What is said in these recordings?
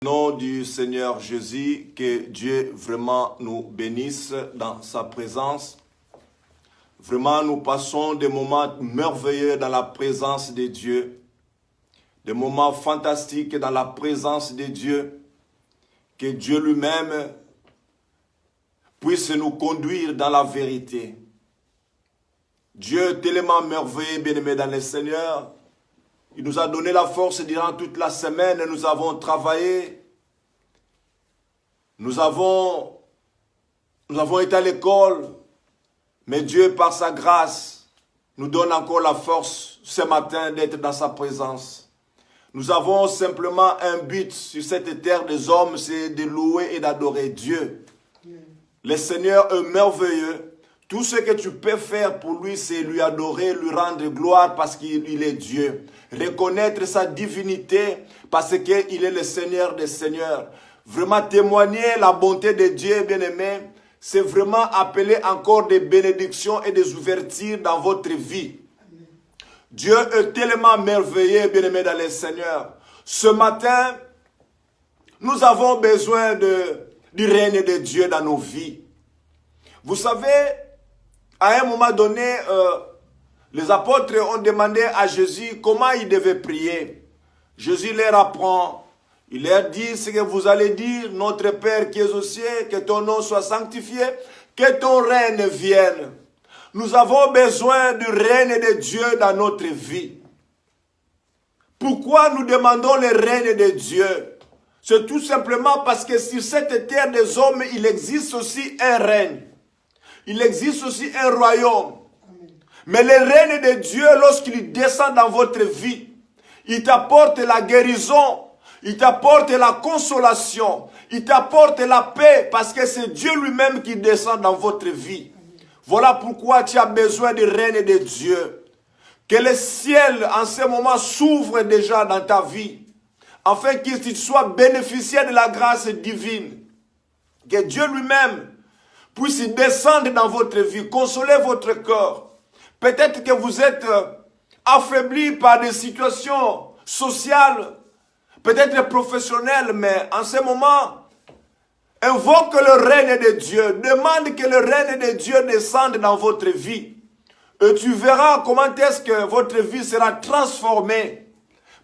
Au nom du Seigneur Jésus, que Dieu vraiment nous bénisse dans sa présence. Vraiment, nous passons des moments merveilleux dans la présence de Dieu. Des moments fantastiques dans la présence de Dieu. Que Dieu lui-même puisse nous conduire dans la vérité. Dieu est tellement merveilleux, bien-aimé dans le Seigneur. Il nous a donné la force durant toute la semaine. Nous avons travaillé. Nous avons été à l'école. Mais Dieu, par sa grâce, nous donne encore la force ce matin d'être dans sa présence. Nous avons simplement un but sur cette terre des hommes, c'est de louer et d'adorer Dieu. Le Seigneur est merveilleux. Tout ce que tu peux faire pour lui, c'est lui adorer, lui rendre gloire parce qu'il est Dieu. Reconnaître sa divinité parce qu'il est le Seigneur des Seigneurs. Vraiment témoigner la bonté de Dieu, bien-aimé, c'est vraiment appeler encore des bénédictions et des ouvertures dans votre vie. Amen. Dieu est tellement merveilleux, bien-aimé dans le Seigneur. Ce matin, nous avons besoin du règne de Dieu dans nos vies. Vous savez, à un moment donné, les apôtres ont demandé à Jésus comment ils devaient prier. Jésus leur apprend. Il leur dit ce que vous allez dire, notre Père qui es aux cieux, que ton nom soit sanctifié, que ton règne vienne. Nous avons besoin du règne de Dieu dans notre vie. Pourquoi nous demandons le règne de Dieu? C'est tout simplement parce que sur cette terre des hommes, il existe aussi un règne. Il existe aussi un royaume. Mais le règne de Dieu, lorsqu'il descend dans votre vie, il t'apporte la guérison, il t'apporte la consolation, il t'apporte la paix, parce que c'est Dieu lui-même qui descend dans votre vie. Voilà pourquoi tu as besoin du règne de Dieu. Que le ciel, en ce moment, s'ouvre déjà dans ta vie, afin que tu sois bénéficiaire de la grâce divine. Que Dieu lui-même puisse descendre dans votre vie, consoler votre corps. Peut-être que vous êtes affaibli par des situations sociales, peut-être professionnelles, mais en ce moment, invoque le règne de Dieu. Demande que le règne de Dieu descende dans votre vie. Et tu verras comment est-ce que votre vie sera transformée.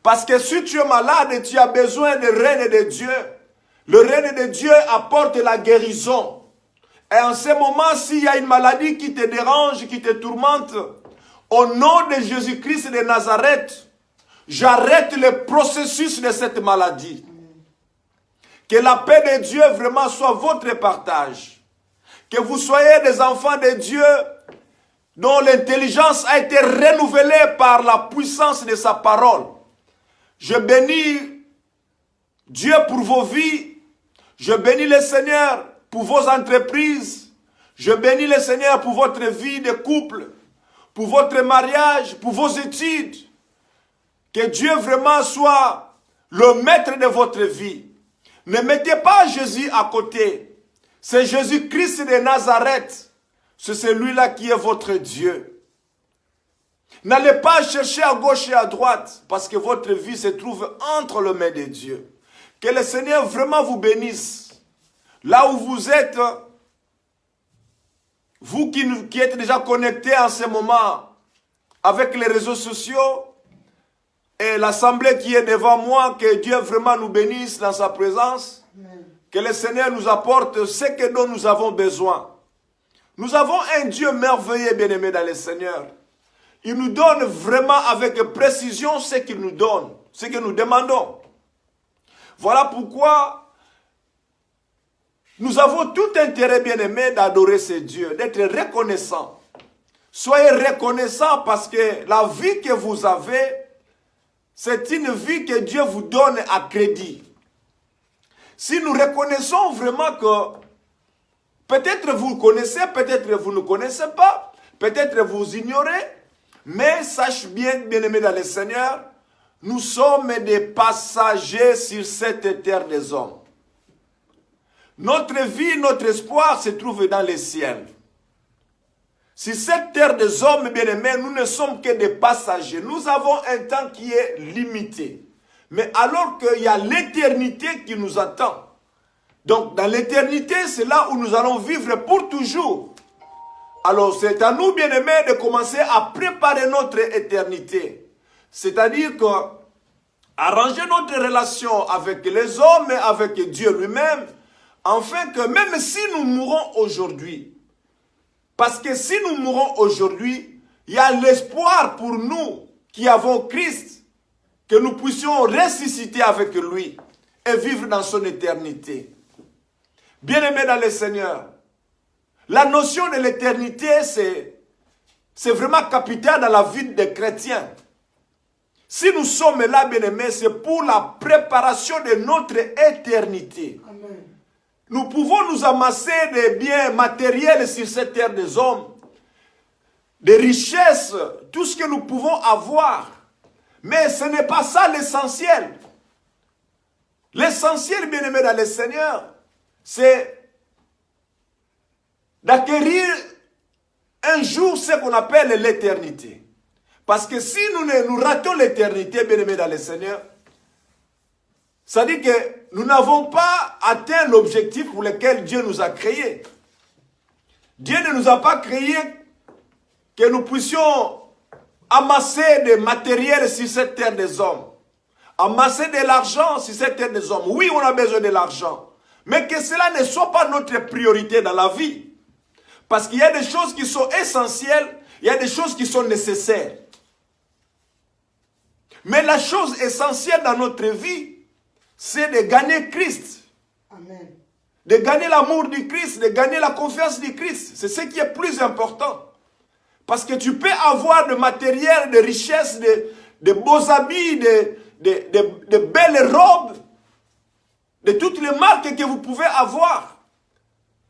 Parce que si tu es malade et tu as besoin du règne de Dieu, le règne de Dieu apporte la guérison. Et en ce moment, s'il y a une maladie qui te dérange, qui te tourmente, au nom de Jésus-Christ de Nazareth, j'arrête le processus de cette maladie. Que la paix de Dieu vraiment soit votre partage. Que vous soyez des enfants de Dieu dont l'intelligence a été renouvelée par la puissance de sa parole. Je bénis Dieu pour vos vies. Je bénis le Seigneur pour vos entreprises. Je bénis le Seigneur pour votre vie de couple, pour votre mariage, pour vos études. Que Dieu vraiment soit le maître de votre vie. Ne mettez pas Jésus à côté. C'est Jésus-Christ de Nazareth. C'est celui-là qui est votre Dieu. N'allez pas chercher à gauche et à droite, parce que votre vie se trouve entre les mains de Dieu. Que le Seigneur vraiment vous bénisse. Là où vous êtes, vous qui êtes déjà connectés en ce moment avec les réseaux sociaux et l'assemblée qui est devant moi, que Dieu vraiment nous bénisse dans sa présence. Amen. Que le Seigneur nous apporte ce dont nous avons besoin. Nous avons un Dieu merveilleux, bien-aimé dans le Seigneur. Il nous donne vraiment avec précision ce qu'il nous donne, ce que nous demandons. Voilà pourquoi nous avons tout intérêt, bien-aimé, d'adorer ce Dieu, d'être reconnaissants. Soyez reconnaissants parce que la vie que vous avez, c'est une vie que Dieu vous donne à crédit. Si nous reconnaissons vraiment que peut-être vous connaissez, peut-être vous ne connaissez pas, peut-être vous ignorez, mais sache bien, bien-aimé dans le Seigneur, nous sommes des passagers sur cette terre des hommes. Notre vie, notre espoir se trouve dans les ciels. Sur cette terre des hommes, bien-aimés, nous ne sommes que des passagers. Nous avons un temps qui est limité. mais alors qu'il y a l'éternité qui nous attend. Donc, dans l'éternité, c'est là où nous allons vivre pour toujours. Alors, c'est à nous, bien-aimés, de commencer à préparer notre éternité. C'est-à-dire que arranger notre relation avec les hommes et avec Dieu lui-même, afin que même si nous mourons aujourd'hui, parce que si nous mourons aujourd'hui, il y a l'espoir pour nous qui avons Christ, que nous puissions ressusciter avec lui et vivre dans son éternité. Bien-aimés dans le Seigneur, la notion de l'éternité, c'est vraiment capital dans la vie des chrétiens. Si nous sommes là, bien-aimés, c'est pour la préparation de notre éternité. Amen. Nous pouvons nous amasser des biens matériels sur cette terre des hommes, des richesses, tout ce que nous pouvons avoir. Mais ce n'est pas ça l'essentiel. L'essentiel, bien-aimés dans le Seigneur, c'est d'acquérir un jour ce qu'on appelle l'éternité. Parce que si nous ratons l'éternité, bien-aimés dans le Seigneur, ça dit que nous n'avons pas atteint l'objectif pour lequel Dieu nous a créés. Dieu ne nous a pas créés que nous puissions amasser des matériels sur cette terre des hommes. Amasser de l'argent sur cette terre des hommes. Oui, on a besoin de l'argent. Mais que cela ne soit pas notre priorité dans la vie. Parce qu'il y a des choses qui sont essentielles, il y a des choses qui sont nécessaires. Mais la chose essentielle dans notre vie, c'est de gagner Christ. Amen. De gagner l'amour du Christ, de gagner la confiance du Christ. C'est ce qui est plus important. Parce que tu peux avoir de matériel, de richesses, de beaux habits, de belles robes, de toutes les marques que vous pouvez avoir.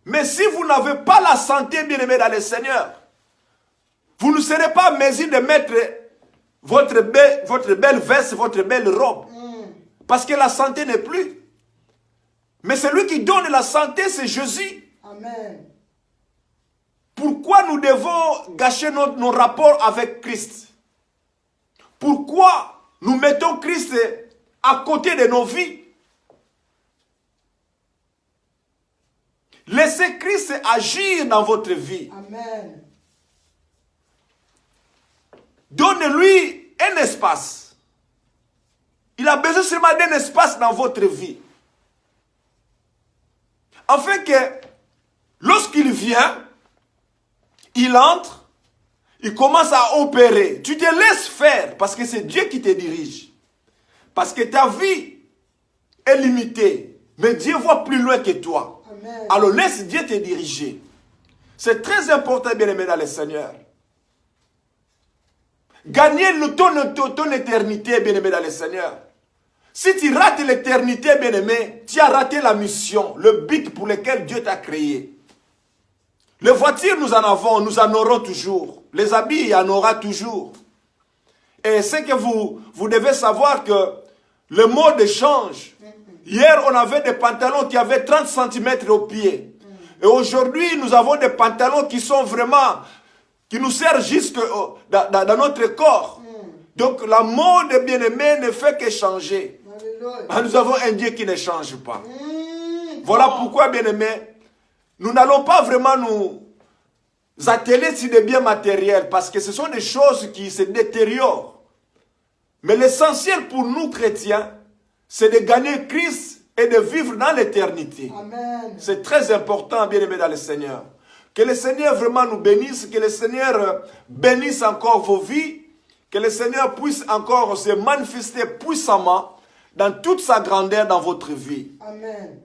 Mais si vous n'avez pas la santé, bien-aimés dans le Seigneur, vous ne serez pas en mesure de mettre votre belle veste, votre belle robe. Parce que la santé n'est plus. Mais celui qui donne la santé, c'est Jésus. Amen. Pourquoi nous devons gâcher nos rapports avec Christ? Pourquoi nous mettons Christ à côté de nos vies? Laissez Christ agir dans votre vie. Amen. Donnez-lui un espace. Il a besoin seulement d'un espace dans votre vie. Afin que lorsqu'il vient, il entre, il commence à opérer. Tu te laisses faire parce que c'est Dieu qui te dirige. Parce que ta vie est limitée. Mais Dieu voit plus loin que toi. Amen. Alors laisse Dieu te diriger. C'est très important, bien-aimé dans le Seigneur. Gagner ton éternité, bien-aimé dans le Seigneur. Si tu rates l'éternité, bien-aimé, tu as raté la mission, le but pour lequel Dieu t'a créé. Les voitures, nous en avons, nous en aurons toujours. Les habits, il y en aura toujours. Et c'est que vous devez savoir que le mode change. Hier, on avait des pantalons qui avaient 30 cm au pied. Et aujourd'hui, nous avons des pantalons qui sont vraiment, qui nous servent jusque dans notre corps. Donc, la mode, bien-aimé, ne fait que changer. Nous avons un Dieu qui ne change pas. Voilà pourquoi, bien-aimé, nous n'allons pas vraiment nous atteler sur des biens matériels parce que ce sont des choses qui se détériorent. Mais l'essentiel pour nous chrétiens, c'est de gagner Christ et de vivre dans l'éternité. C'est très important, bien-aimés dans le Seigneur. Que le Seigneur vraiment nous bénisse, que le Seigneur bénisse encore vos vies, que le Seigneur puisse encore se manifester puissamment dans toute sa grandeur dans votre vie. Amen.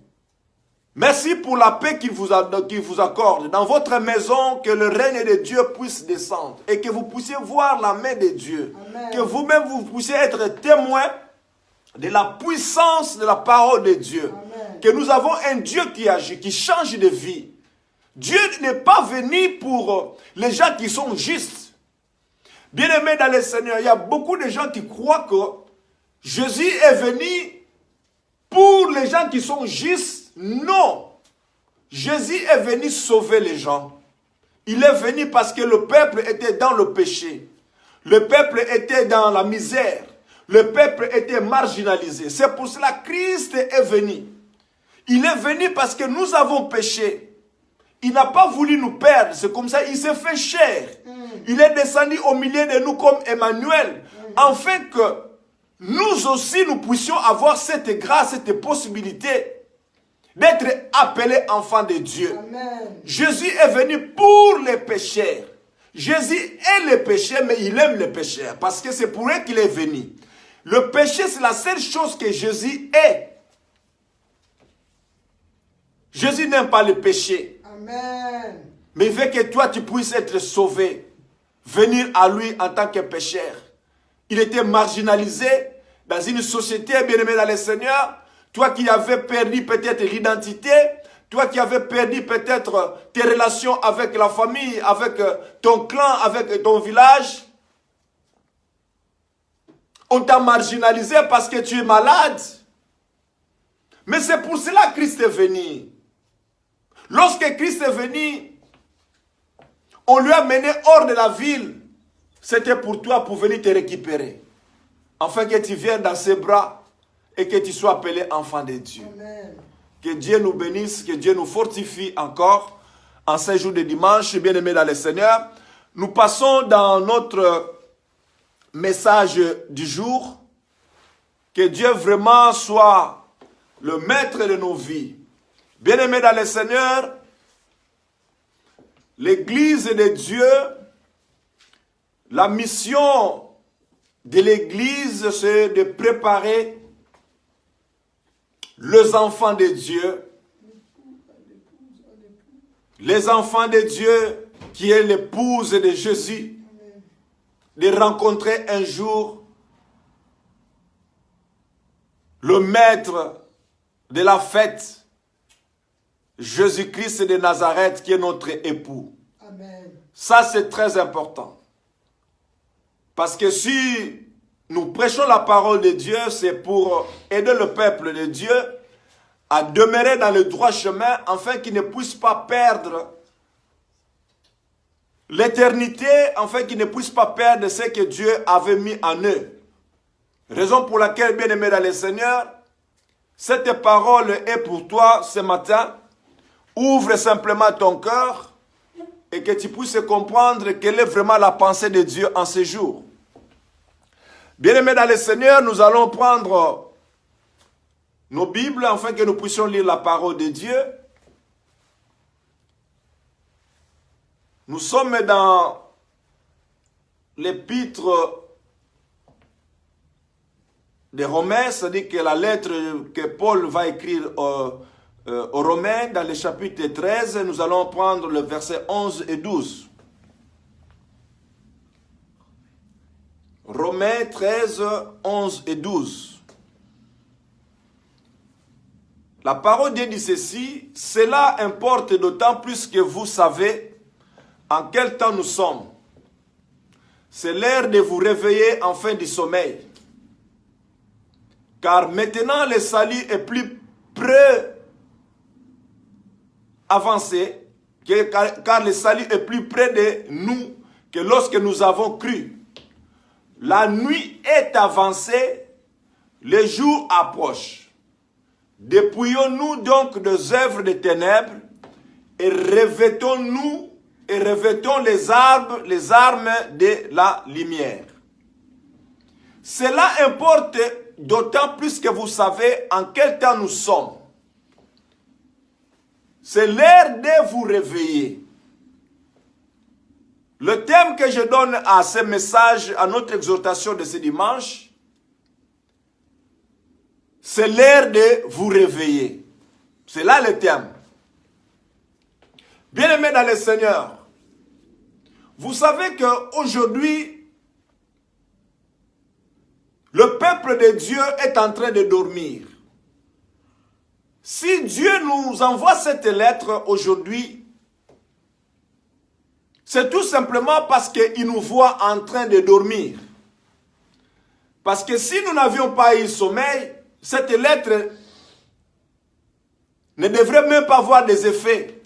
Merci pour la paix qu'il vous accorde. Dans votre maison, que le règne de Dieu puisse descendre et que vous puissiez voir la main de Dieu. Amen. Que vous-même vous puissiez être témoin de la puissance de la parole de Dieu. Amen. Que nous avons un Dieu qui agit, qui change de vie. Dieu n'est pas venu pour les gens qui sont justes. Bien-aimés dans le Seigneur, il y a beaucoup de gens qui croient que Jésus est venu pour les gens qui sont justes. Non. Jésus est venu sauver les gens. Il est venu parce que le peuple était dans le péché. Le peuple était dans la misère. Le peuple était marginalisé. C'est pour cela que Christ est venu. Il est venu parce que nous avons péché. Il n'a pas voulu nous perdre. C'est comme ça, il s'est fait chair. Il est descendu au milieu de nous comme Emmanuel. Afin que nous aussi, nous puissions avoir cette grâce, cette possibilité d'être appelés enfants de Dieu. Amen. Jésus est venu pour les pécheurs. Jésus est le pécheur, mais il aime les pécheurs. Parce que c'est pour eux qu'il est venu. Le péché, c'est la seule chose que Jésus est. Jésus n'aime pas le péché. Amen. Mais il veut que toi, tu puisses être sauvé. Venir à lui en tant que pécheur. Il était marginalisé dans une société, bien-aimé dans le Seigneur. Toi qui avais perdu peut-être l'identité, toi qui avais perdu peut-être tes relations avec la famille, avec ton clan, avec ton village. On t'a marginalisé parce que tu es malade. Mais c'est pour cela que Christ est venu. Lorsque Christ est venu, on lui a mené hors de la ville. C'était pour toi, pour venir te récupérer. Afin que tu viennes dans ses bras et que tu sois appelé enfant de Dieu. Amen. Que Dieu nous bénisse, que Dieu nous fortifie encore en ces jours de dimanche, bien-aimés dans le Seigneur. Nous passons dans notre message du jour. Que Dieu vraiment soit le maître de nos vies. Bien-aimés dans le Seigneur, l'Église de Dieu, la mission de l'Église, c'est de préparer les enfants de Dieu. Les enfants de Dieu qui est l'épouse de Jésus, de rencontrer un jour le maître de la fête, Jésus-Christ de Nazareth, qui est notre époux. Amen. Ça, c'est très important. Parce que si nous prêchons la parole de Dieu, c'est pour aider le peuple de Dieu à demeurer dans le droit chemin, afin qu'ils ne puissent pas perdre l'éternité, afin qu'ils ne puissent pas perdre ce que Dieu avait mis en eux. Raison pour laquelle, bien-aimé dans le Seigneur, cette parole est pour toi ce matin. Ouvre simplement ton cœur et que tu puisses comprendre quelle est vraiment la pensée de Dieu en ce jour. Bien-aimés dans le Seigneur, nous allons prendre nos Bibles afin que nous puissions lire la parole de Dieu. Nous sommes dans l'épître des Romains, c'est-à-dire que la lettre que Paul va écrire aux Romains, dans le chapitre 13, nous allons prendre le verset 11 et 12. Romains 13, 11 et 12. La parole de Dieu dit ceci: cela importe d'autant plus que vous savez en quel temps nous sommes. C'est l'heure de vous réveiller en fin du sommeil. Car maintenant le salut est plus près avancé, car le salut est plus près de nous que lorsque nous avons cru. La nuit est avancée, le jour approche. Dépouillons-nous donc des œuvres des ténèbres et revêtons-nous et revêtons les armes de la lumière. Cela importe d'autant plus que vous savez en quel temps nous sommes. C'est l'heure de vous réveiller. Le thème que je donne à ce message, à notre exhortation de ce dimanche, c'est l'heure de vous réveiller. C'est là le thème. Bien-aimés dans le Seigneur, vous savez qu'aujourd'hui, le peuple de Dieu est en train de dormir. Si Dieu nous envoie cette lettre aujourd'hui, c'est tout simplement parce qu'il nous voit en train de dormir. Parce que si nous n'avions pas eu sommeil, cette lettre ne devrait même pas avoir des effets.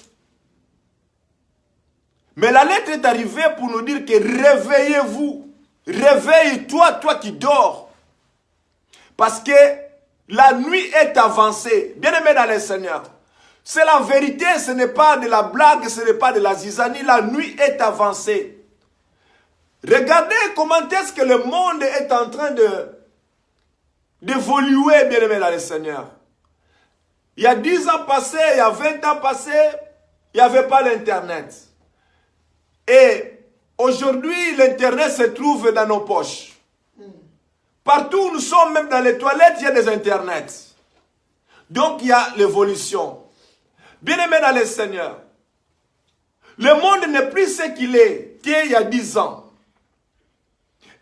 Mais la lettre est arrivée pour nous dire que réveillez-vous. Réveille-toi, toi qui dors. Parce que la nuit est avancée. Bien-aimés dans le Seigneur. C'est la vérité, ce n'est pas de la blague, ce n'est pas de la zizanie. La nuit est avancée. Regardez comment est-ce que le monde est en train d'évoluer, bien-aimés dans le Seigneur. Il y a 10 ans passés, il y a 20 ans passés, il n'y avait pas l'Internet. Et aujourd'hui, l'Internet se trouve dans nos poches. Partout où nous sommes, même dans les toilettes, il y a des Internets. Donc, il y a l'évolution. Bien-aimés dans le Seigneur, le monde n'est plus ce qu'il était il y a 10 ans.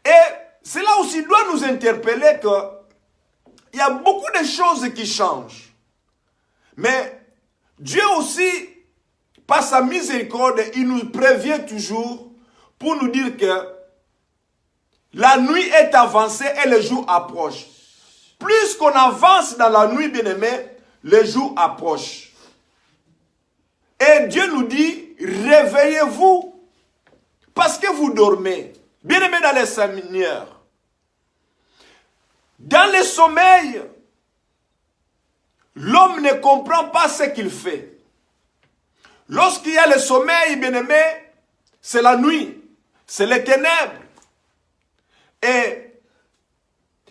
Et cela aussi doit nous interpeller qu'il y a beaucoup de choses qui changent. Mais Dieu aussi, par sa miséricorde, il nous prévient toujours pour nous dire que la nuit est avancée et le jour approche. Plus qu'on avance dans la nuit, bien-aimé, le jour approche. Et Dieu nous dit, réveillez-vous parce que vous dormez. Bien-aimés dans le Seigneur, dans le sommeil, l'homme ne comprend pas ce qu'il fait. Lorsqu'il y a le sommeil, bien-aimé, c'est la nuit, c'est les ténèbres. Et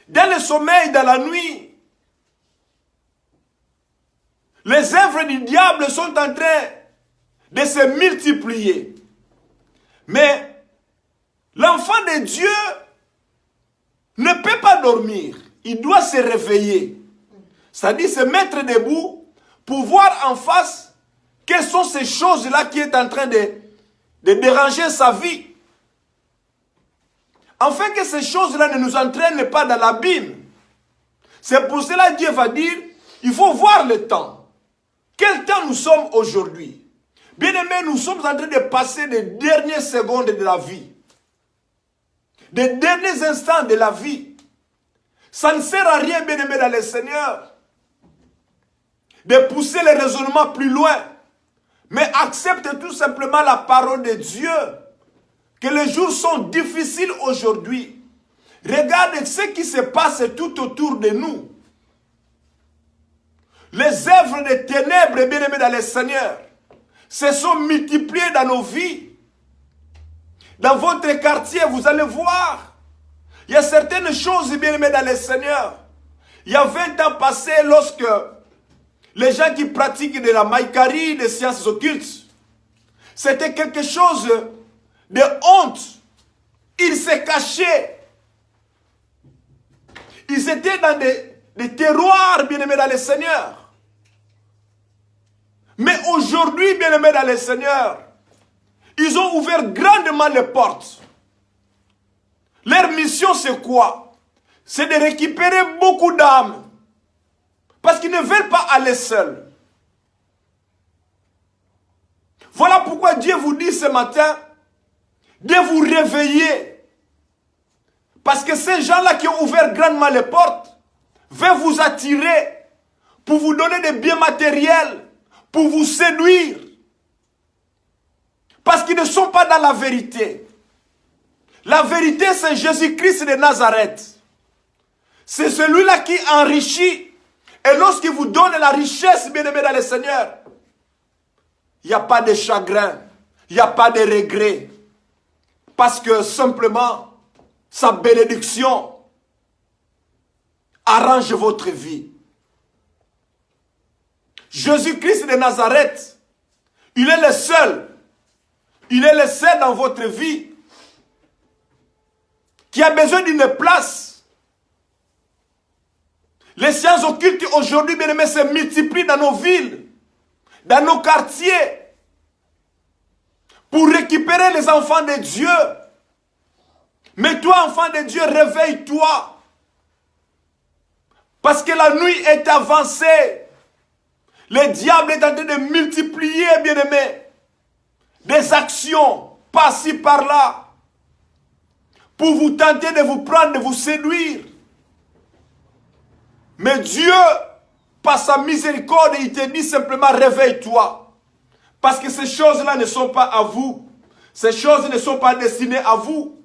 dans le sommeil, dans la nuit, les œuvres du diable sont en train de se multiplier. Mais l'enfant de Dieu ne peut pas dormir. Il doit se réveiller. C'est-à-dire se mettre debout pour voir en face quelles sont ces choses-là qui sont en train de déranger sa vie. Afin que ces choses-là ne nous entraînent pas dans l'abîme. C'est pour cela que Dieu va dire, il faut voir le temps. Quel temps nous sommes aujourd'hui? Bien-aimés, nous sommes en train de passer les dernières secondes de la vie. Des derniers instants de la vie. Ça ne sert à rien, bien-aimés dans le Seigneur, de pousser les raisonnements plus loin. Mais accepte tout simplement la parole de Dieu. Que les jours sont difficiles aujourd'hui. Regarde ce qui se passe tout autour de nous. Les œuvres des ténèbres, bien-aimés dans le Seigneur, se sont multipliées dans nos vies. Dans votre quartier, vous allez voir, il y a certaines choses, bien-aimés dans le Seigneur. Il y a 20 ans passés, lorsque les gens qui pratiquent de la maïkarie, des sciences occultes, c'était quelque chose de honte. Ils se cachaient. Ils étaient dans des terroirs, bien-aimés dans le Seigneur. Mais aujourd'hui, bien-aimés dans le Seigneur, ils ont ouvert grandement les portes. Leur mission, c'est quoi? C'est de récupérer beaucoup d'âmes. Parce qu'ils ne veulent pas aller seuls. Voilà pourquoi Dieu vous dit ce matin de vous réveiller. Parce que ces gens-là qui ont ouvert grandement les portes veulent vous attirer pour vous donner des biens matériels, pour vous séduire. Parce qu'ils ne sont pas dans la vérité. La vérité, c'est Jésus-Christ de Nazareth. C'est celui-là qui enrichit. Et lorsqu'il vous donne la richesse, bien-aimé dans le Seigneur, il n'y a pas de chagrin, il n'y a pas de regret. Parce que simplement, sa bénédiction arrange votre vie. Jésus-Christ de Nazareth, il est le seul. Il est le seul dans votre vie qui a besoin d'une place. Les sciences occultes aujourd'hui, bien aimés, se multiplient dans nos villes, dans nos quartiers, pour récupérer les enfants de Dieu. Mais toi, enfant de Dieu, réveille-toi. Parce que la nuit est avancée. Le diable est en train de multiplier, bien aimés, des actions par-ci, par-là, pour vous tenter de vous prendre, de vous séduire. Mais Dieu, par sa miséricorde, il te dit simplement réveille-toi. Parce que ces choses-là ne sont pas à vous. Ces choses ne sont pas destinées à vous.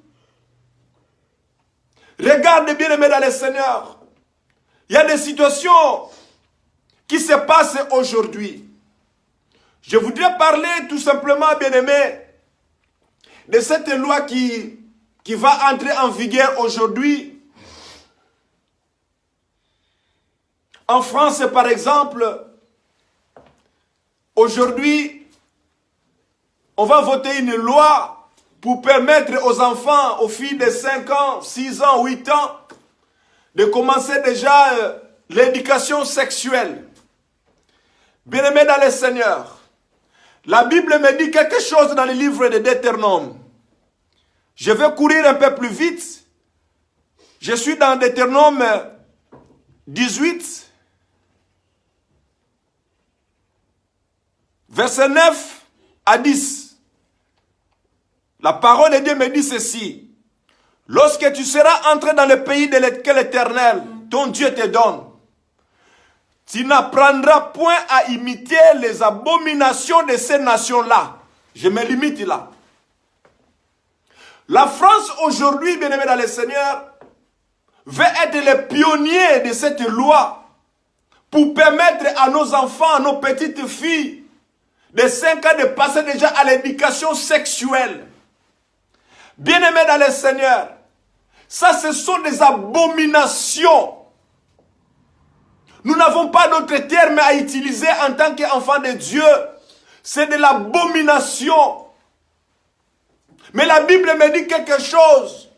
Regarde bien aimé dans le Seigneur. Il y a des situations qui se passent aujourd'hui. Je voudrais parler tout simplement, bien-aimés, de cette loi qui va entrer en vigueur aujourd'hui. En France, par exemple, aujourd'hui, on va voter une loi pour permettre aux enfants, aux filles de 5 ans, 6 ans, 8 ans, de commencer déjà l'éducation sexuelle. Bien-aimés dans le Seigneur, la Bible me dit quelque chose dans le livre de Deutéronome. Je vais courir un peu plus vite. Je suis dans Deutéronome 18, verset 9 à 10. La parole de Dieu me dit ceci. Lorsque tu seras entré dans le pays de l'Éternel, ton Dieu te donne, tu n'apprendras point à imiter les abominations de ces nations-là. Je me limite là. La France aujourd'hui, bien-aimé dans le Seigneur, veut être les pionniers de cette loi pour permettre à nos enfants, à nos petites filles de 5 ans de passer déjà à l'éducation sexuelle. Bien-aimé dans le Seigneur, ça ce sont des abominations. Nous n'avons pas d'autre terme à utiliser en tant qu'enfants de Dieu. C'est de l'abomination. Mais la Bible me dit quelque chose.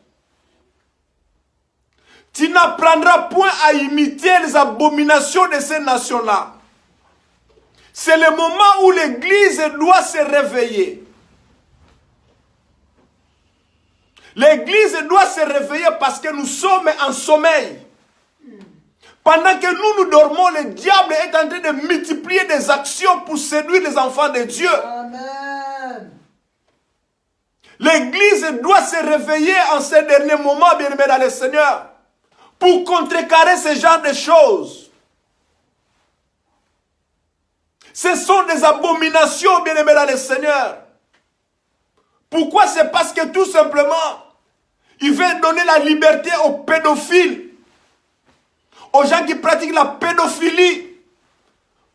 Tu n'apprendras point à imiter les abominations de ces nations-là. C'est le moment où l'Église doit se réveiller. L'Église doit se réveiller parce que nous sommes en sommeil. Pendant que nous dormons, le diable est en train de multiplier des actions pour séduire les enfants de Dieu. Amen. L'Église doit se réveiller en ces derniers moments, bien-aimés dans le Seigneur, pour contrecarrer ce genre de choses. Ce sont des abominations, bien-aimés dans le Seigneur. Pourquoi? C'est parce que tout simplement, il veut donner la liberté aux pédophiles, aux gens qui pratiquent la pédophilie.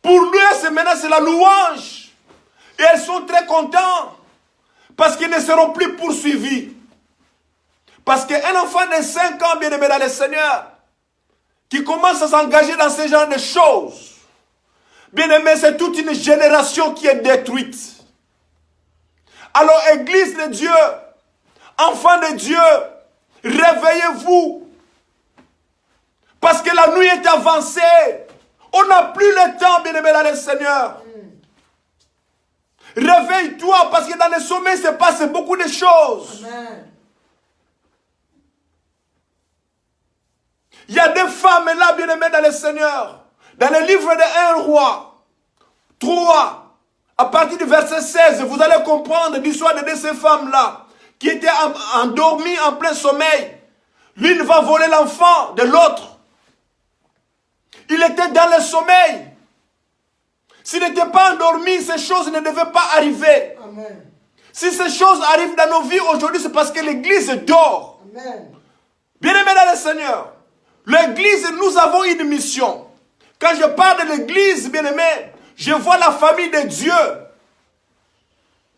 Pour lui, maintenant, c'est la louange. Et elles sont très contents parce qu'ils ne seront plus poursuivis. Parce qu'un enfant de 5 ans, bien-aimé dans le Seigneur, qui commence à s'engager dans ce genre de choses, bien-aimé, c'est toute une génération qui est détruite. Alors, Église de Dieu, enfants de Dieu, réveillez-vous. Parce que la nuit est avancée. On n'a plus le temps, bien-aimé dans le Seigneur. Réveille-toi, parce que dans le sommeil se passe beaucoup de choses. Amen. Il y a des femmes là, bien-aimées dans le Seigneur. Dans le livre de 1 Roi 3, à partir du verset 16, vous allez comprendre l'histoire de ces femmes-là, qui étaient endormies en plein sommeil. L'une va voler l'enfant de l'autre. Il était dans le sommeil. S'il n'était pas endormi, ces choses ne devaient pas arriver. Amen. Si ces choses arrivent dans nos vies aujourd'hui, c'est parce que l'Église dort. Amen. Bien-aimés dans le Seigneur, l'Église, nous avons une mission. Quand je parle de l'Église, bien-aimés, je vois la famille de Dieu.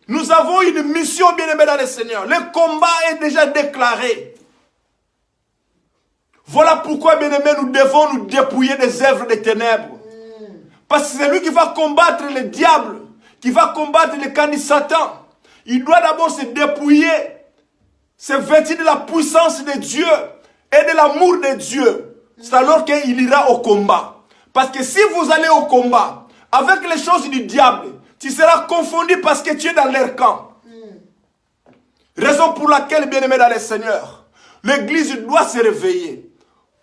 Nous avons une mission, bien-aimés dans le Seigneur. Le combat est déjà déclaré. Voilà pourquoi, bien-aimés, nous devons nous dépouiller des œuvres des ténèbres. Parce que c'est lui qui va combattre le diable, qui va combattre le camp de Satan. Il doit d'abord se dépouiller, se vêtir de la puissance de Dieu et de l'amour de Dieu. C'est alors qu'il ira au combat. Parce que si vous allez au combat avec les choses du diable, tu seras confondu parce que tu es dans leur camp. Raison pour laquelle, bien-aimé dans le Seigneur, l'Église doit se réveiller.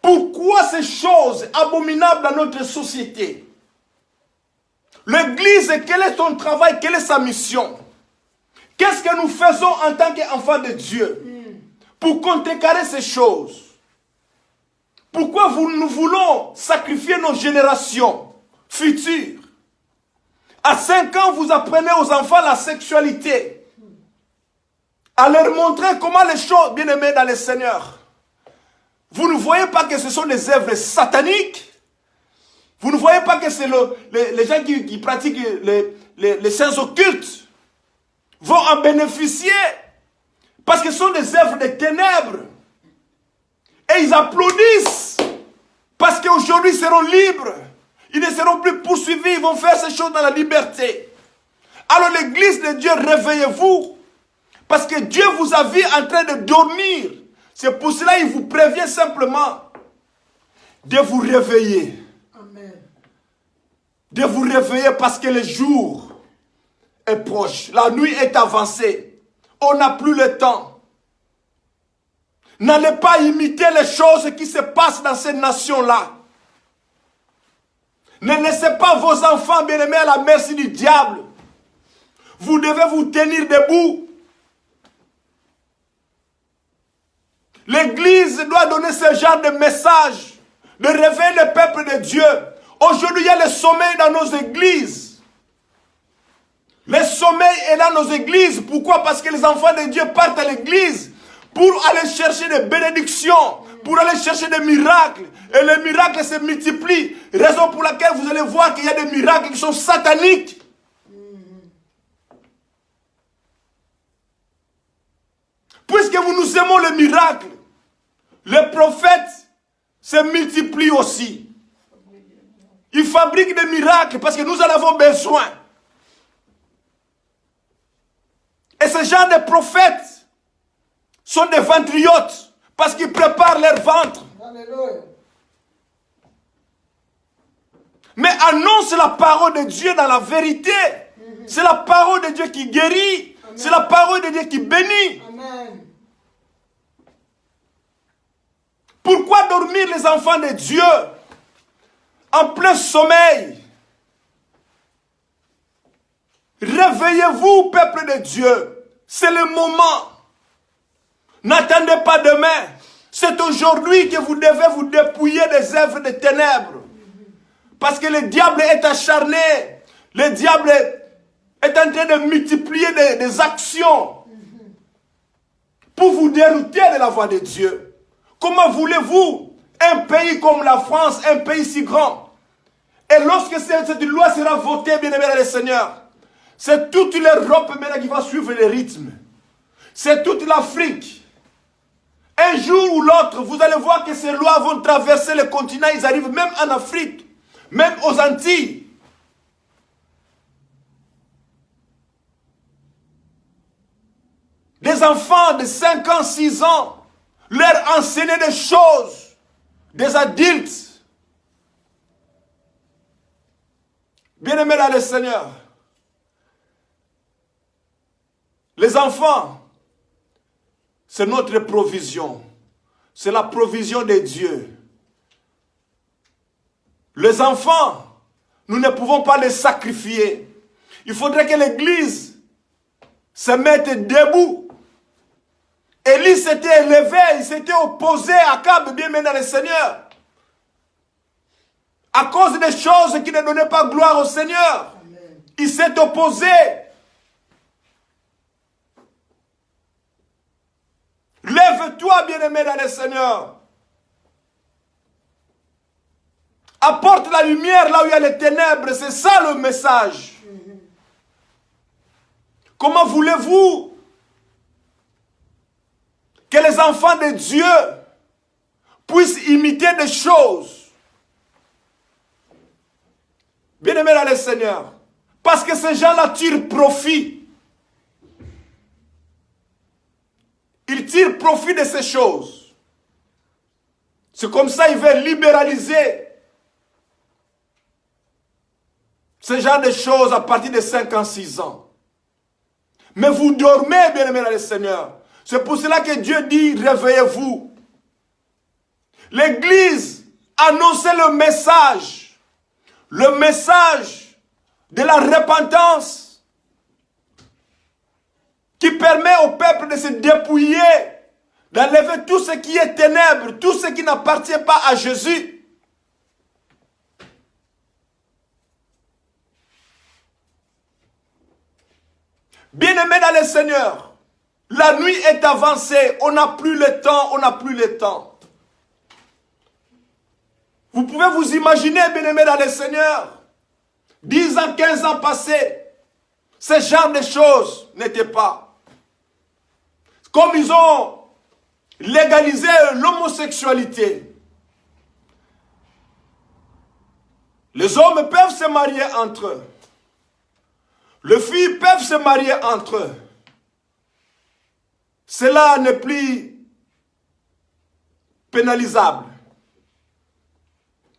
Pourquoi ces choses abominables dans notre société? L'Église, quel est son travail? Quelle est sa mission? Qu'est-ce que nous faisons en tant qu'enfants de Dieu pour contrecarrer ces choses? Pourquoi nous voulons sacrifier nos générations futures? À 5 ans, vous apprenez aux enfants la sexualité. À leur montrer comment les choses, bien aimés dans le Seigneur. Vous ne voyez pas que ce sont des œuvres sataniques? Vous ne voyez pas que c'est les gens qui pratiquent les sciences occultes vont en bénéficier? Parce que ce sont des œuvres de ténèbres. Et ils applaudissent. Parce qu'aujourd'hui, ils seront libres. Ils ne seront plus poursuivis. Ils vont faire ces choses dans la liberté. Alors l'église de Dieu, réveillez-vous. Parce que Dieu vous a vu en train de dormir. C'est pour cela qu'il vous prévient simplement de vous réveiller. Amen. De vous réveiller parce que le jour est proche. La nuit est avancée. On n'a plus le temps. N'allez pas imiter les choses qui se passent dans ces nations-là. Ne laissez pas vos enfants bien-aimés à la merci du diable. Vous devez vous tenir debout. L'Église doit donner ce genre de message, de réveiller le peuple de Dieu. Aujourd'hui, il y a le sommeil dans nos églises. Le sommeil est dans nos églises. Pourquoi? Parce que les enfants de Dieu partent à l'église pour aller chercher des bénédictions, pour aller chercher des miracles. Et les miracles se multiplient. Raison pour laquelle vous allez voir qu'il y a des miracles qui sont sataniques. Puisque nous aimons le miracle, les prophètes se multiplient aussi. Ils fabriquent des miracles parce que nous en avons besoin. Et ce genre de prophètes sont des ventriotes parce qu'ils préparent leur ventre. Alléluia. Mais annonce la parole de Dieu dans la vérité. C'est la parole de Dieu qui guérit. C'est la parole de Dieu qui bénit. Amen. Pourquoi dormir les enfants de Dieu en plein sommeil? Réveillez-vous, peuple de Dieu. C'est le moment. N'attendez pas demain. C'est aujourd'hui que vous devez vous dépouiller des œuvres de ténèbres. Parce que le diable est acharné. Le diable est en train de multiplier des actions pour vous dérouter de la voie de Dieu. Comment voulez-vous un pays comme la France, un pays si grand? Et lorsque cette loi sera votée, bien-aimés dans le Seigneur, c'est toute l'Europe maintenant qui va suivre le rythme. C'est toute l'Afrique. Un jour ou l'autre, vous allez voir que ces lois vont traverser le continent. Ils arrivent même en Afrique, même aux Antilles. Des enfants de 5 ans, 6 ans, leur enseigner des choses, des adultes. Bien-aimés dans le Seigneur, les enfants, c'est notre provision. C'est la provision de Dieu. Les enfants, nous ne pouvons pas les sacrifier. Il faudrait que l'Église se mette debout. Élie s'était élevé, il s'était opposé à Akab, bien maintenant le Seigneur. À cause des choses qui ne donnaient pas gloire au Seigneur. Amen. Il s'est opposé. Lève-toi, bien-aimé dans le Seigneur. Apporte la lumière là où il y a les ténèbres. C'est ça le message. Comment voulez-vous que les enfants de Dieu puissent imiter des choses? Bien-aimés dans le Seigneur. Parce que ces gens-là tirent profit. Ils tirent profit de ces choses. C'est comme ça qu'ils veulent libéraliser ce genre de choses à partir de 5 ans, 6 ans. Mais vous dormez, bien-aimés dans le Seigneur. C'est pour cela que Dieu dit, réveillez-vous. L'Église annonçait le message de la repentance qui permet au peuple de se dépouiller, d'enlever tout ce qui est ténèbres, tout ce qui n'appartient pas à Jésus. Bien-aimés dans le Seigneur, la nuit est avancée, on n'a plus le temps, on n'a plus le temps. Vous pouvez vous imaginer, bien-aimés dans le Seigneur, 10 ans, 15 ans passés, ce genre de choses n'étaient pas. Comme ils ont légalisé l'homosexualité. Les hommes peuvent se marier entre eux. Les filles peuvent se marier entre eux. Cela n'est plus pénalisable.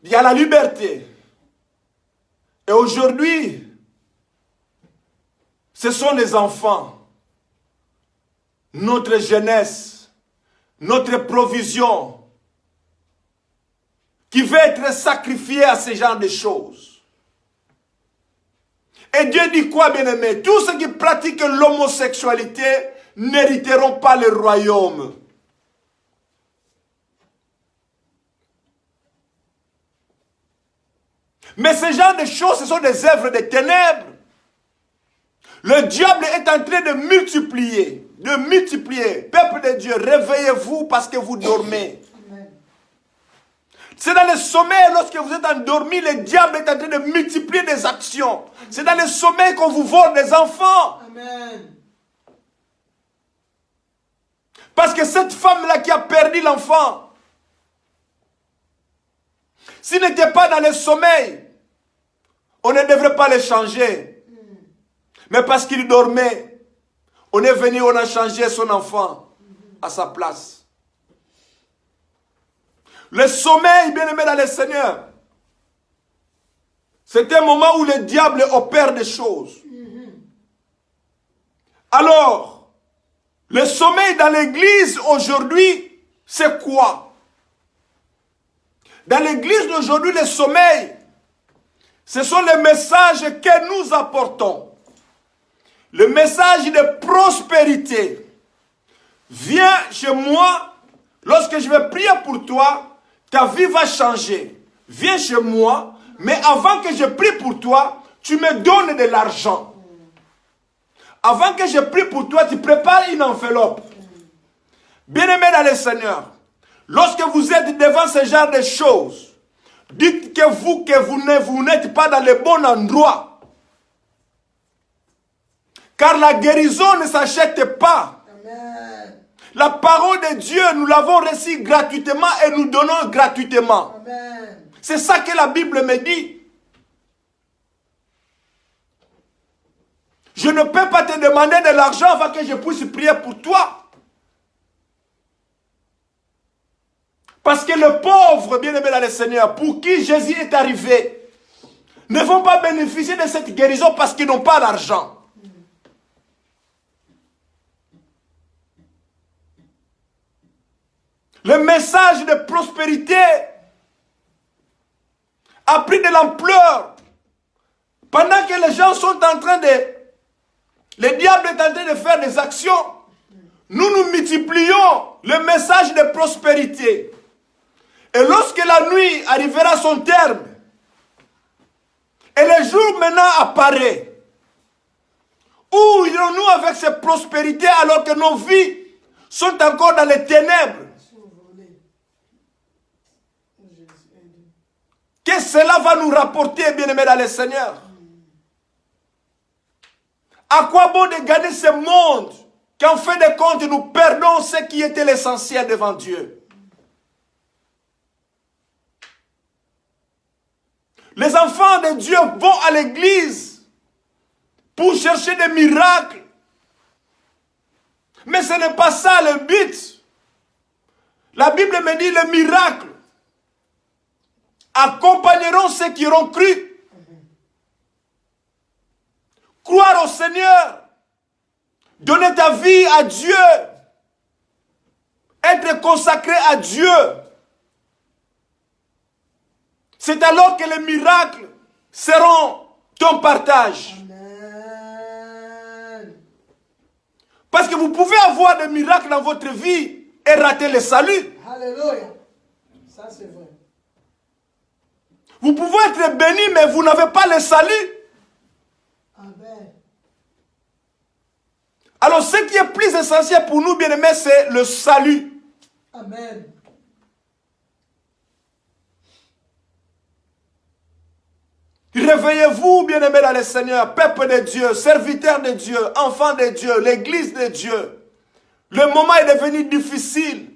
Il y a la liberté. Et aujourd'hui, ce sont les enfants, notre jeunesse, notre provision, qui veut être sacrifiée à ce genre de choses. Et Dieu dit quoi, bien-aimé? Tous ceux qui pratiquent l'homosexualité n'hériteront pas le royaume. Mais ce genre de choses, ce sont des œuvres de ténèbres. Le diable est en train de multiplier, Peuple de Dieu, réveillez-vous parce que vous dormez. C'est dans le sommeil, lorsque vous êtes endormi, le diable est en train de multiplier des actions. C'est dans le sommeil qu'on vous vole des enfants. Amen. Parce que cette femme-là qui a perdu l'enfant, s'il n'était pas dans le sommeil, on ne devrait pas le changer. Mais parce qu'il dormait, on est venu, on a changé son enfant à sa place. Le sommeil, bien-aimé dans le Seigneur, c'est un moment où le diable opère des choses. Alors, le sommeil dans l'église aujourd'hui, c'est quoi? Dans l'église d'aujourd'hui, le sommeil, ce sont les messages que nous apportons. Le message de prospérité. Viens chez moi, lorsque je vais prier pour toi, ta vie va changer. Viens chez moi, mais avant que je prie pour toi, tu me donnes de l'argent. Avant que je prie pour toi, tu prépares une enveloppe. Bien-aimé dans le Seigneur, lorsque vous êtes devant ce genre de choses, dites que vous n'êtes pas dans le bon endroit. Car la guérison ne s'achète pas. Amen. La parole de Dieu, nous l'avons reçue gratuitement et nous donnons gratuitement. Amen. C'est ça que la Bible me dit. Je ne peux pas te demander de l'argent avant que je puisse prier pour toi. Parce que les pauvres, bien-aimés dans le Seigneur, pour qui Jésus est arrivé, ne vont pas bénéficier de cette guérison parce qu'ils n'ont pas d'argent. Le message de prospérité a pris de l'ampleur. Pendant que les gens sont en train de... Le diable est en train de faire des actions. Nous multiplions le message de prospérité. Et lorsque la nuit arrivera à son terme, et le jour maintenant apparaît, où irons-nous avec cette prospérité alors que nos vies sont encore dans les ténèbres? Qu'est-ce que cela va nous rapporter, bien-aimés dans le Seigneur? À quoi bon de gagner ce monde qu'en fin de compte nous perdons ce qui était l'essentiel devant Dieu? Les enfants de Dieu vont à l'église pour chercher des miracles. Mais ce n'est pas ça le but. La Bible me dit les miracles accompagneront ceux qui auront cru. Croire au Seigneur, donner ta vie à Dieu, être consacré à Dieu. C'est alors que les miracles seront ton partage. Amen. Parce que vous pouvez avoir des miracles dans votre vie et rater le salut. Alléluia. Ça c'est vrai. Vous pouvez être béni, mais vous n'avez pas le salut. Amen. Alors, ce qui est plus essentiel pour nous, bien-aimés, c'est le salut. Amen. Réveillez-vous, bien-aimés dans le Seigneur, peuple de Dieu, serviteurs de Dieu, enfants de Dieu, l'église de Dieu. Le moment est devenu difficile.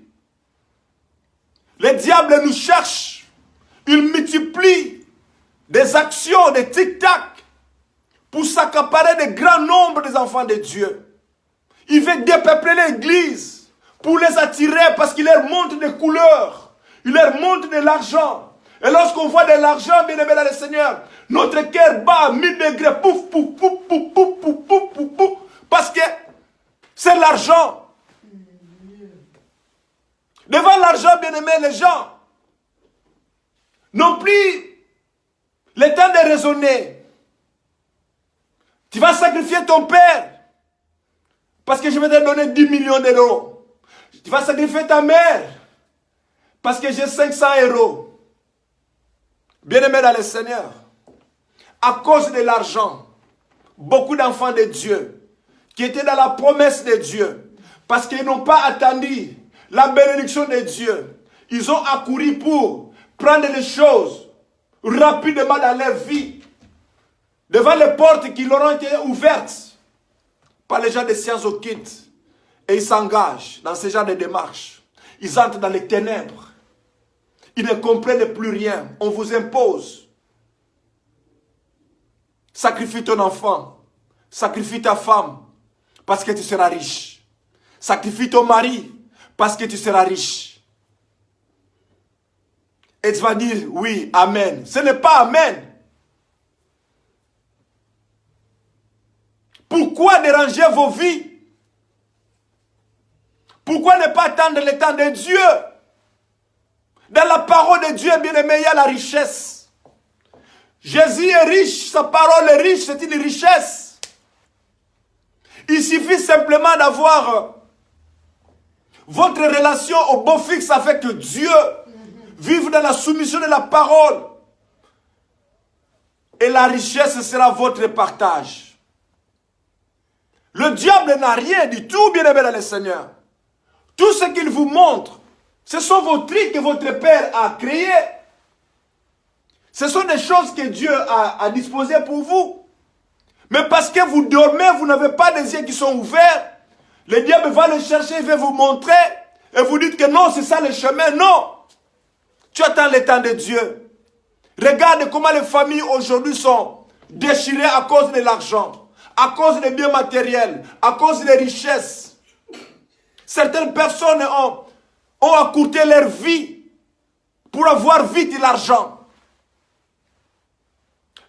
Le diable nous cherche. Il multiplie des actions, des tic-tac pour s'accaparer de grands nombres des enfants de Dieu. Il veut dépeupler l'église pour les attirer parce qu'il leur montre des couleurs. Il leur montre de l'argent. Et lorsqu'on voit de l'argent, bien aimé dans le Seigneur, notre cœur bat à 1000 degrés. Pouf, pouf, pouf, pouf, pouf, pouf, pouf, pouf, pouf. Parce que c'est l'argent. Devant l'argent, bien aimé, les gens n'ont plus le temps de raisonner. Tu vas sacrifier ton père parce que je vais te donner 10 millions d'euros. Tu vas sacrifier ta mère parce que j'ai 500 euros. Bien-aimés dans le Seigneur, à cause de l'argent, beaucoup d'enfants de Dieu qui étaient dans la promesse de Dieu, parce qu'ils n'ont pas attendu la bénédiction de Dieu, ils ont accouru pour prendre les choses rapidement dans leur vie, devant les portes qui leur ont été ouvertes par les gens de sciences occultes. Et ils s'engagent dans ce genre de démarches. Ils entrent dans les ténèbres. Ils ne comprennent plus rien. On vous impose. Sacrifie ton enfant. Sacrifie ta femme. Parce que tu seras riche. Sacrifie ton mari. Parce que tu seras riche. Et tu vas dire, oui, amen. Ce n'est pas amen. Pourquoi déranger vos vies? Pourquoi ne pas attendre le temps de Dieu? Dans la parole de Dieu, bien aimé, il y a la richesse. Jésus est riche, sa parole est riche, c'est une richesse. Il suffit simplement d'avoir votre relation au beau fixe avec Dieu. Vivre dans la soumission de la parole. Et la richesse sera votre partage. Le diable n'a rien du tout, bien aimé dans le Seigneur. Tout ce qu'il vous montre, ce sont vos trucs que votre Père a créés. Ce sont des choses que Dieu a disposées pour vous. Mais parce que vous dormez, vous n'avez pas des yeux qui sont ouverts, le diable va le chercher, il va vous montrer, et vous dites que non, c'est ça le chemin. Non! Tu attends le temps de Dieu. Regarde comment les familles aujourd'hui sont déchirées à cause de l'argent, à cause des biens matériels, à cause des richesses. Certaines personnes ont accourté leur vie pour avoir vite l'argent.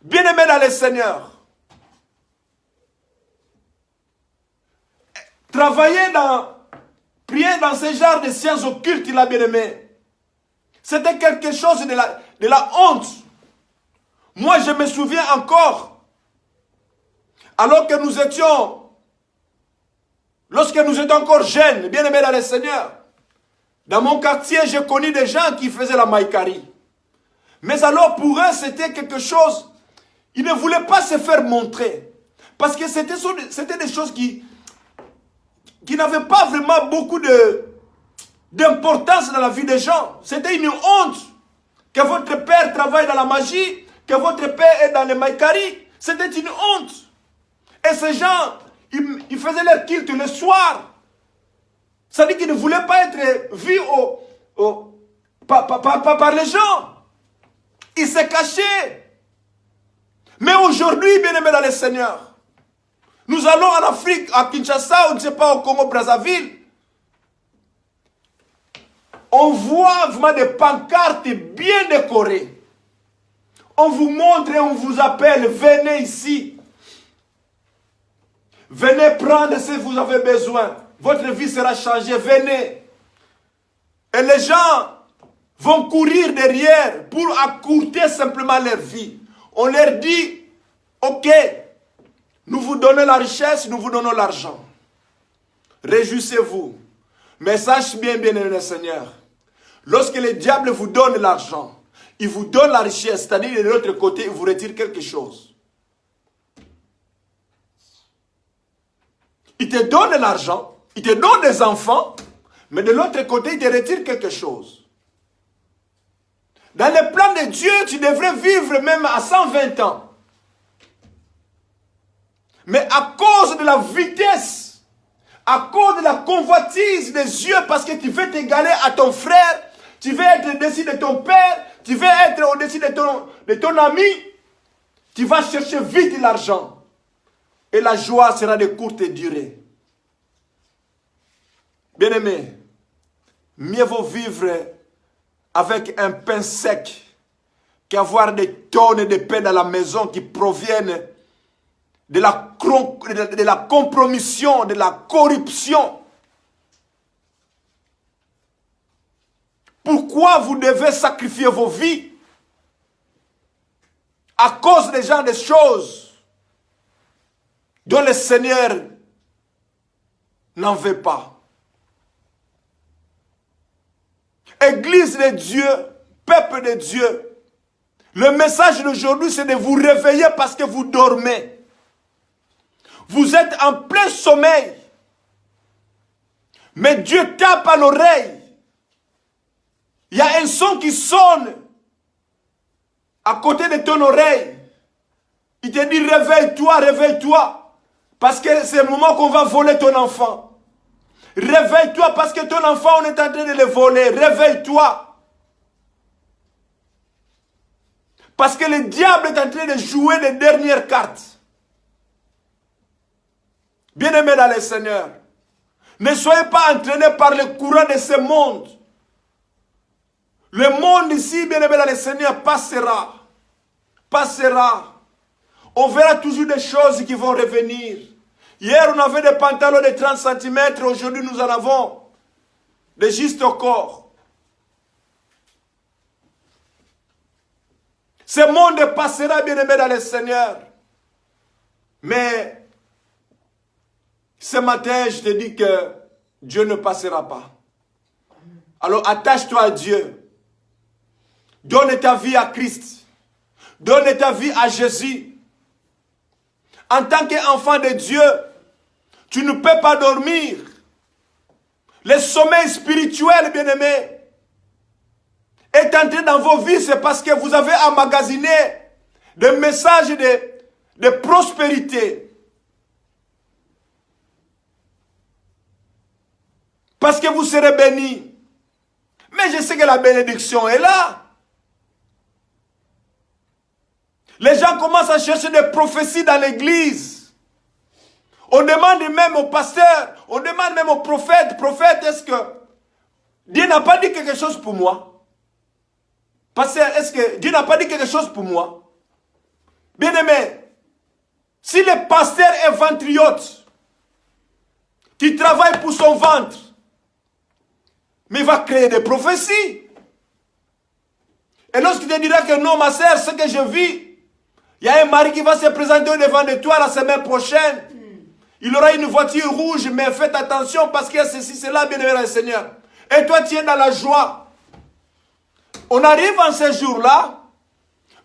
Bien-aimés dans le Seigneur, prier dans ce genre de sciences occultes, il a bien aimé. C'était quelque chose de la honte. Moi, je me souviens encore, alors que nous étions, lorsque nous étions encore jeunes, bien aimés dans le Seigneur, dans mon quartier, j'ai connu des gens qui faisaient la maïkari. Mais alors, pour eux, c'était quelque chose, ils ne voulaient pas se faire montrer. Parce que c'était des choses qui n'avaient pas vraiment beaucoup d'importance dans la vie des gens. C'était une honte que votre père travaille dans la magie, que votre père est dans le maïkari. C'était une honte. Et ces gens, ils faisaient leur culte le soir. C'est-à-dire qu'ils ne voulaient pas être vus par les gens. Ils se cachaient. Mais aujourd'hui, bien-aimés dans le Seigneur, nous allons en Afrique, à Kinshasa, ou je ne sais pas, au Congo-Brazzaville. On voit vraiment des pancartes bien décorées. On vous montre et on vous appelle, venez ici. Venez prendre ce que vous avez besoin. Votre vie sera changée, venez. Et les gens vont courir derrière pour accourter simplement leur vie. On leur dit, ok, nous vous donnons la richesse, nous vous donnons l'argent. Réjouissez-vous. Mais sache bien, bien-aimé le Seigneur, lorsque le diable vous donne l'argent, il vous donne la richesse, c'est-à-dire de l'autre côté, il vous retire quelque chose. Il te donne l'argent, il te donne des enfants, mais de l'autre côté, il te retire quelque chose. Dans le plan de Dieu, tu devrais vivre même à 120 ans. Mais à cause de la vitesse, à cause de la convoitise des yeux, parce que tu veux t'égaler à ton frère, tu veux être au-dessus de ton père, tu veux être au-dessus de ton ami, tu vas chercher vite l'argent. Et la joie sera de courte durée. Bien-aimé, mieux vaut vivre avec un pain sec qu'avoir des tonnes de pain dans la maison qui proviennent de la compromission, de la corruption. Pourquoi vous devez sacrifier vos vies à cause des gens, des choses dont le Seigneur n'en veut pas? Église de Dieu, peuple de Dieu, le message d'aujourd'hui, c'est de vous réveiller parce que vous dormez. Vous êtes en plein sommeil. Mais Dieu tape à l'oreille. Il y a un son qui sonne à côté de ton oreille. Il te dit réveille-toi, réveille-toi. Parce que c'est le moment qu'on va voler ton enfant. Réveille-toi parce que ton enfant, on est en train de le voler. Réveille-toi. Parce que le diable est en train de jouer les dernières cartes. Bien-aimés dans le Seigneur, ne soyez pas entraînés par le courant de ce monde. Le monde ici, bien-aimés dans le Seigneur, passera. Passera. On verra toujours des choses qui vont revenir. Hier, on avait des pantalons de 30 cm. Aujourd'hui, nous en avons de juste au corps. Ce monde passera, bien-aimé dans le Seigneur. Mais ce matin, je te dis que Dieu ne passera pas. Alors, attache-toi à Dieu. Donne ta vie à Christ. Donne ta vie à Jésus. En tant qu'enfant de Dieu, tu ne peux pas dormir. Le sommeil spirituel, bien-aimé, est entré dans vos vies, c'est parce que vous avez emmagasiné des messages de prospérité. Parce que vous serez bénis. Mais je sais que la bénédiction est là. Les gens commencent à chercher des prophéties dans l'église. On demande même au pasteur, on demande même au prophète, est-ce que Dieu n'a pas dit quelque chose pour moi? Pasteur, est-ce que Dieu n'a pas dit quelque chose pour moi? Bien-aimé, si le pasteur est ventriote, qui travaille pour son ventre, mais il va créer des prophéties. Et lorsqu'il te dira que non, ma sœur, ce que je vis, il y a un mari qui va se présenter devant de toi la semaine prochaine. Il aura une voiture rouge, mais faites attention parce qu'il y a ceci, cela, bien-aimé dans le Seigneur. Et toi, tu es dans la joie. On arrive en ce jour-là,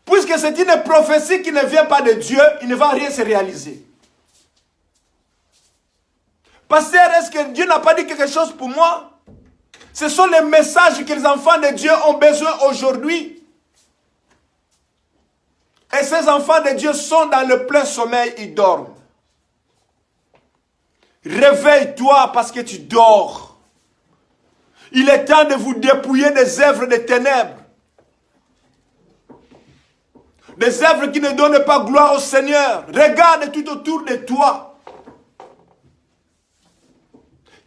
puisque c'est une prophétie qui ne vient pas de Dieu, il ne va rien se réaliser. Pasteur, est-ce que Dieu n'a pas dit quelque chose pour moi? Ce sont les messages que les enfants de Dieu ont besoin aujourd'hui. Et ces enfants de Dieu sont dans le plein sommeil, ils dorment. Réveille-toi parce que tu dors. Il est temps de vous dépouiller des œuvres des ténèbres. Des œuvres qui ne donnent pas gloire au Seigneur. Regarde tout autour de toi.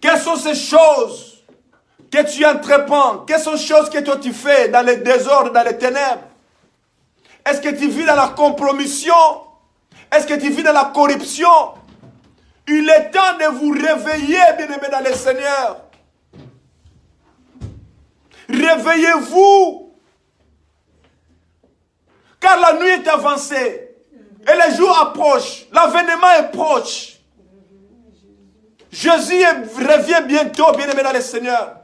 Quelles sont ces choses que tu entreprends? Quelles sont les choses que toi tu fais dans le désordre, dans les ténèbres? Est-ce que tu vis dans la compromission? Est-ce que tu vis dans la corruption? Il est temps de vous réveiller, bien-aimés dans le Seigneur. Réveillez-vous. Car la nuit est avancée. Et les jours approchent. L'avènement est proche. Jésus revient bientôt, bien-aimés dans le Seigneur.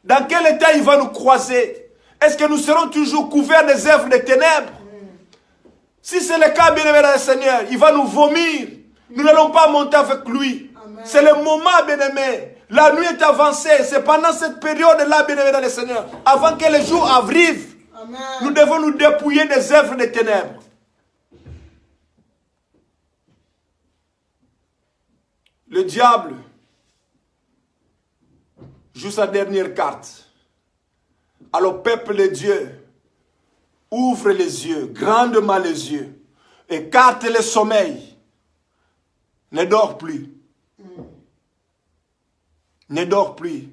Dans quel état il va nous croiser? Est-ce que nous serons toujours couverts des œuvres des ténèbres? Si c'est le cas, bien-aimé dans le Seigneur, il va nous vomir. Nous n'allons pas monter avec lui. C'est le moment, bien-aimé. La nuit est avancée. C'est pendant cette période-là, bien-aimé dans le Seigneur, avant que les jours arrivent. Amen. Nous devons nous dépouiller des œuvres des ténèbres. Le diable joue sa dernière carte. Alors, peuple de Dieu, ouvre les yeux, grandement les yeux, écarte le sommeil. Ne dors plus. Ne dors plus.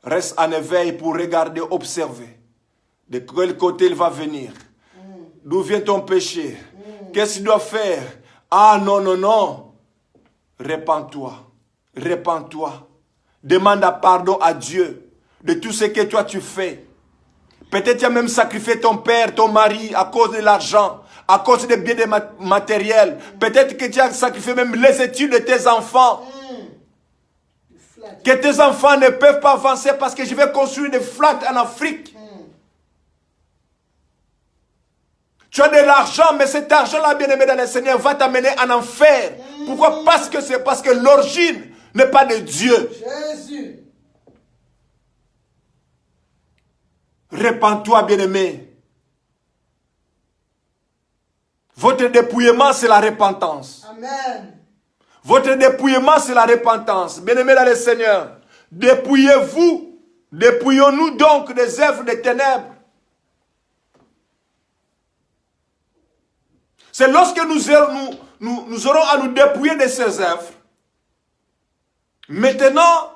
Reste en éveil pour regarder, observer. De quel côté il va venir? D'où vient ton péché? Qu'est-ce qu'il doit faire? Ah non, non, non. Répands-toi. Répands-toi. Demande pardon à Dieu de tout ce que toi tu fais. Peut-être tu as même sacrifié ton père, ton mari à cause de l'argent, à cause des biens matériels. Peut-être que tu as sacrifié même les études de tes enfants. Que tes enfants ne peuvent pas avancer parce que je vais construire des flats en Afrique. Tu as de l'argent, mais cet argent-là, bien-aimé dans le Seigneur, va t'amener en enfer. Pourquoi? Parce que l'origine n'est pas de Dieu. Jésus. Répands-toi, bien-aimé. Votre dépouillement, c'est la repentance. Amen. Votre dépouillement, c'est la repentance. Bien-aimé dans le Seigneur, dépouillez-vous. Dépouillons-nous donc des œuvres des ténèbres. C'est lorsque nous aurons à nous dépouiller de ces œuvres. Maintenant,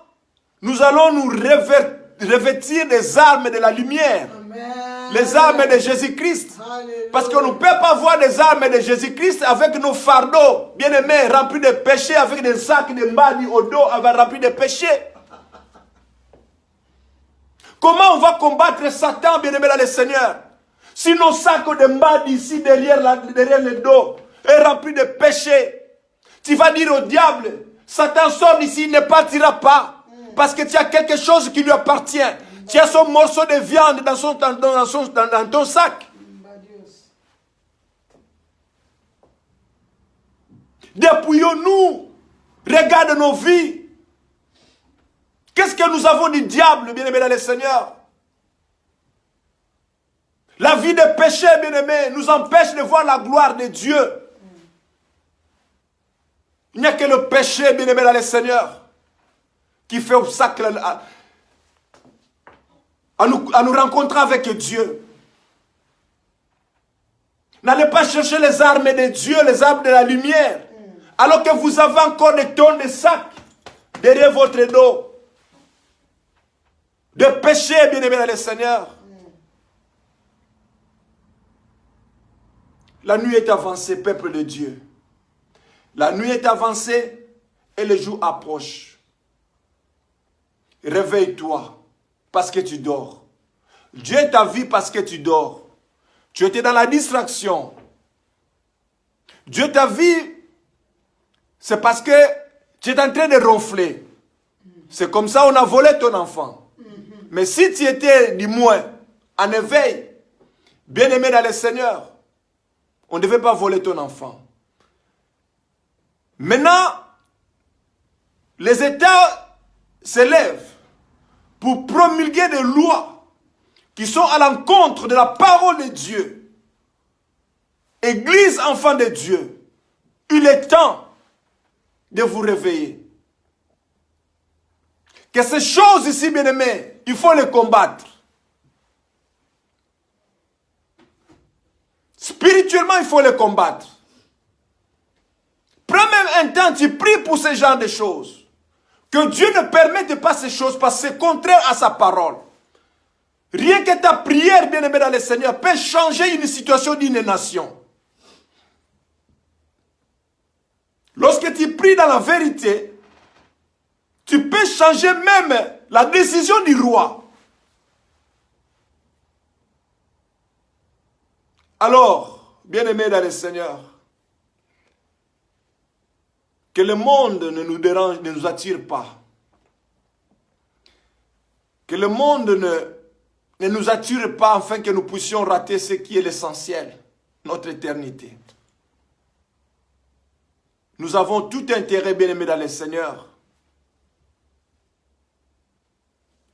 nous allons nous revêtir des armes de la lumière. Amen. Les armes de Jésus-Christ. Parce qu'on ne peut pas voir les armes de Jésus-Christ avec nos fardeaux, bien-aimés, remplis de péchés, avec des sacs de mbadi au dos, remplis de péchés. Comment on va combattre Satan, bien-aimé dans le Seigneur? Si nos sacs de mbadi ici, derrière le dos, est rempli de péchés, tu vas dire au diable, Satan sort d'ici, il ne partira pas. Parce que tu as quelque chose qui lui appartient. Tu as son morceau de viande dans ton sac. Dépouillons-nous. Regarde nos vies. Qu'est-ce que nous avons du diable, bien-aimé dans le Seigneur? La vie de péché, bien-aimé, nous empêche de voir la gloire de Dieu. Il n'y a que le péché, bien-aimé dans le Seigneur, qui fait obstacle à nous rencontrer avec Dieu. N'allez pas chercher les armes de Dieu, les armes de la lumière, alors que vous avez encore des tonnes de sacs derrière votre dos. De péché, bien-aimé dans le Seigneur. La nuit est avancée, peuple de Dieu. La nuit est avancée et le jour approche. Réveille-toi parce que tu dors. Dieu t'a vu parce que tu dors. Tu étais dans la distraction. Dieu t'a vu, c'est parce que tu es en train de ronfler. C'est comme ça qu'on a volé ton enfant. Mais si tu étais, du moins, en éveil, bien-aimé dans le Seigneur, on ne devait pas voler ton enfant. Maintenant, les États s'élèvent pour promulguer des lois qui sont à l'encontre de la parole de Dieu. Église, enfant de Dieu, il est temps de vous réveiller. Que ces choses ici, bien-aimés, il faut les combattre. Spirituellement, il faut les combattre. Prends même un temps, tu pries pour ce genre de choses. Que Dieu ne permette pas ces choses parce que c'est contraire à sa parole. Rien que ta prière, bien-aimé dans le Seigneur, peut changer une situation d'une nation. Lorsque tu pries dans la vérité, tu peux changer même la décision du roi. Alors, bien-aimé dans le Seigneur, que le monde ne nous dérange, ne nous attire pas. Que le monde ne nous attire pas afin que nous puissions rater ce qui est l'essentiel, notre éternité. Nous avons tout intérêt, bien-aimé dans le Seigneur,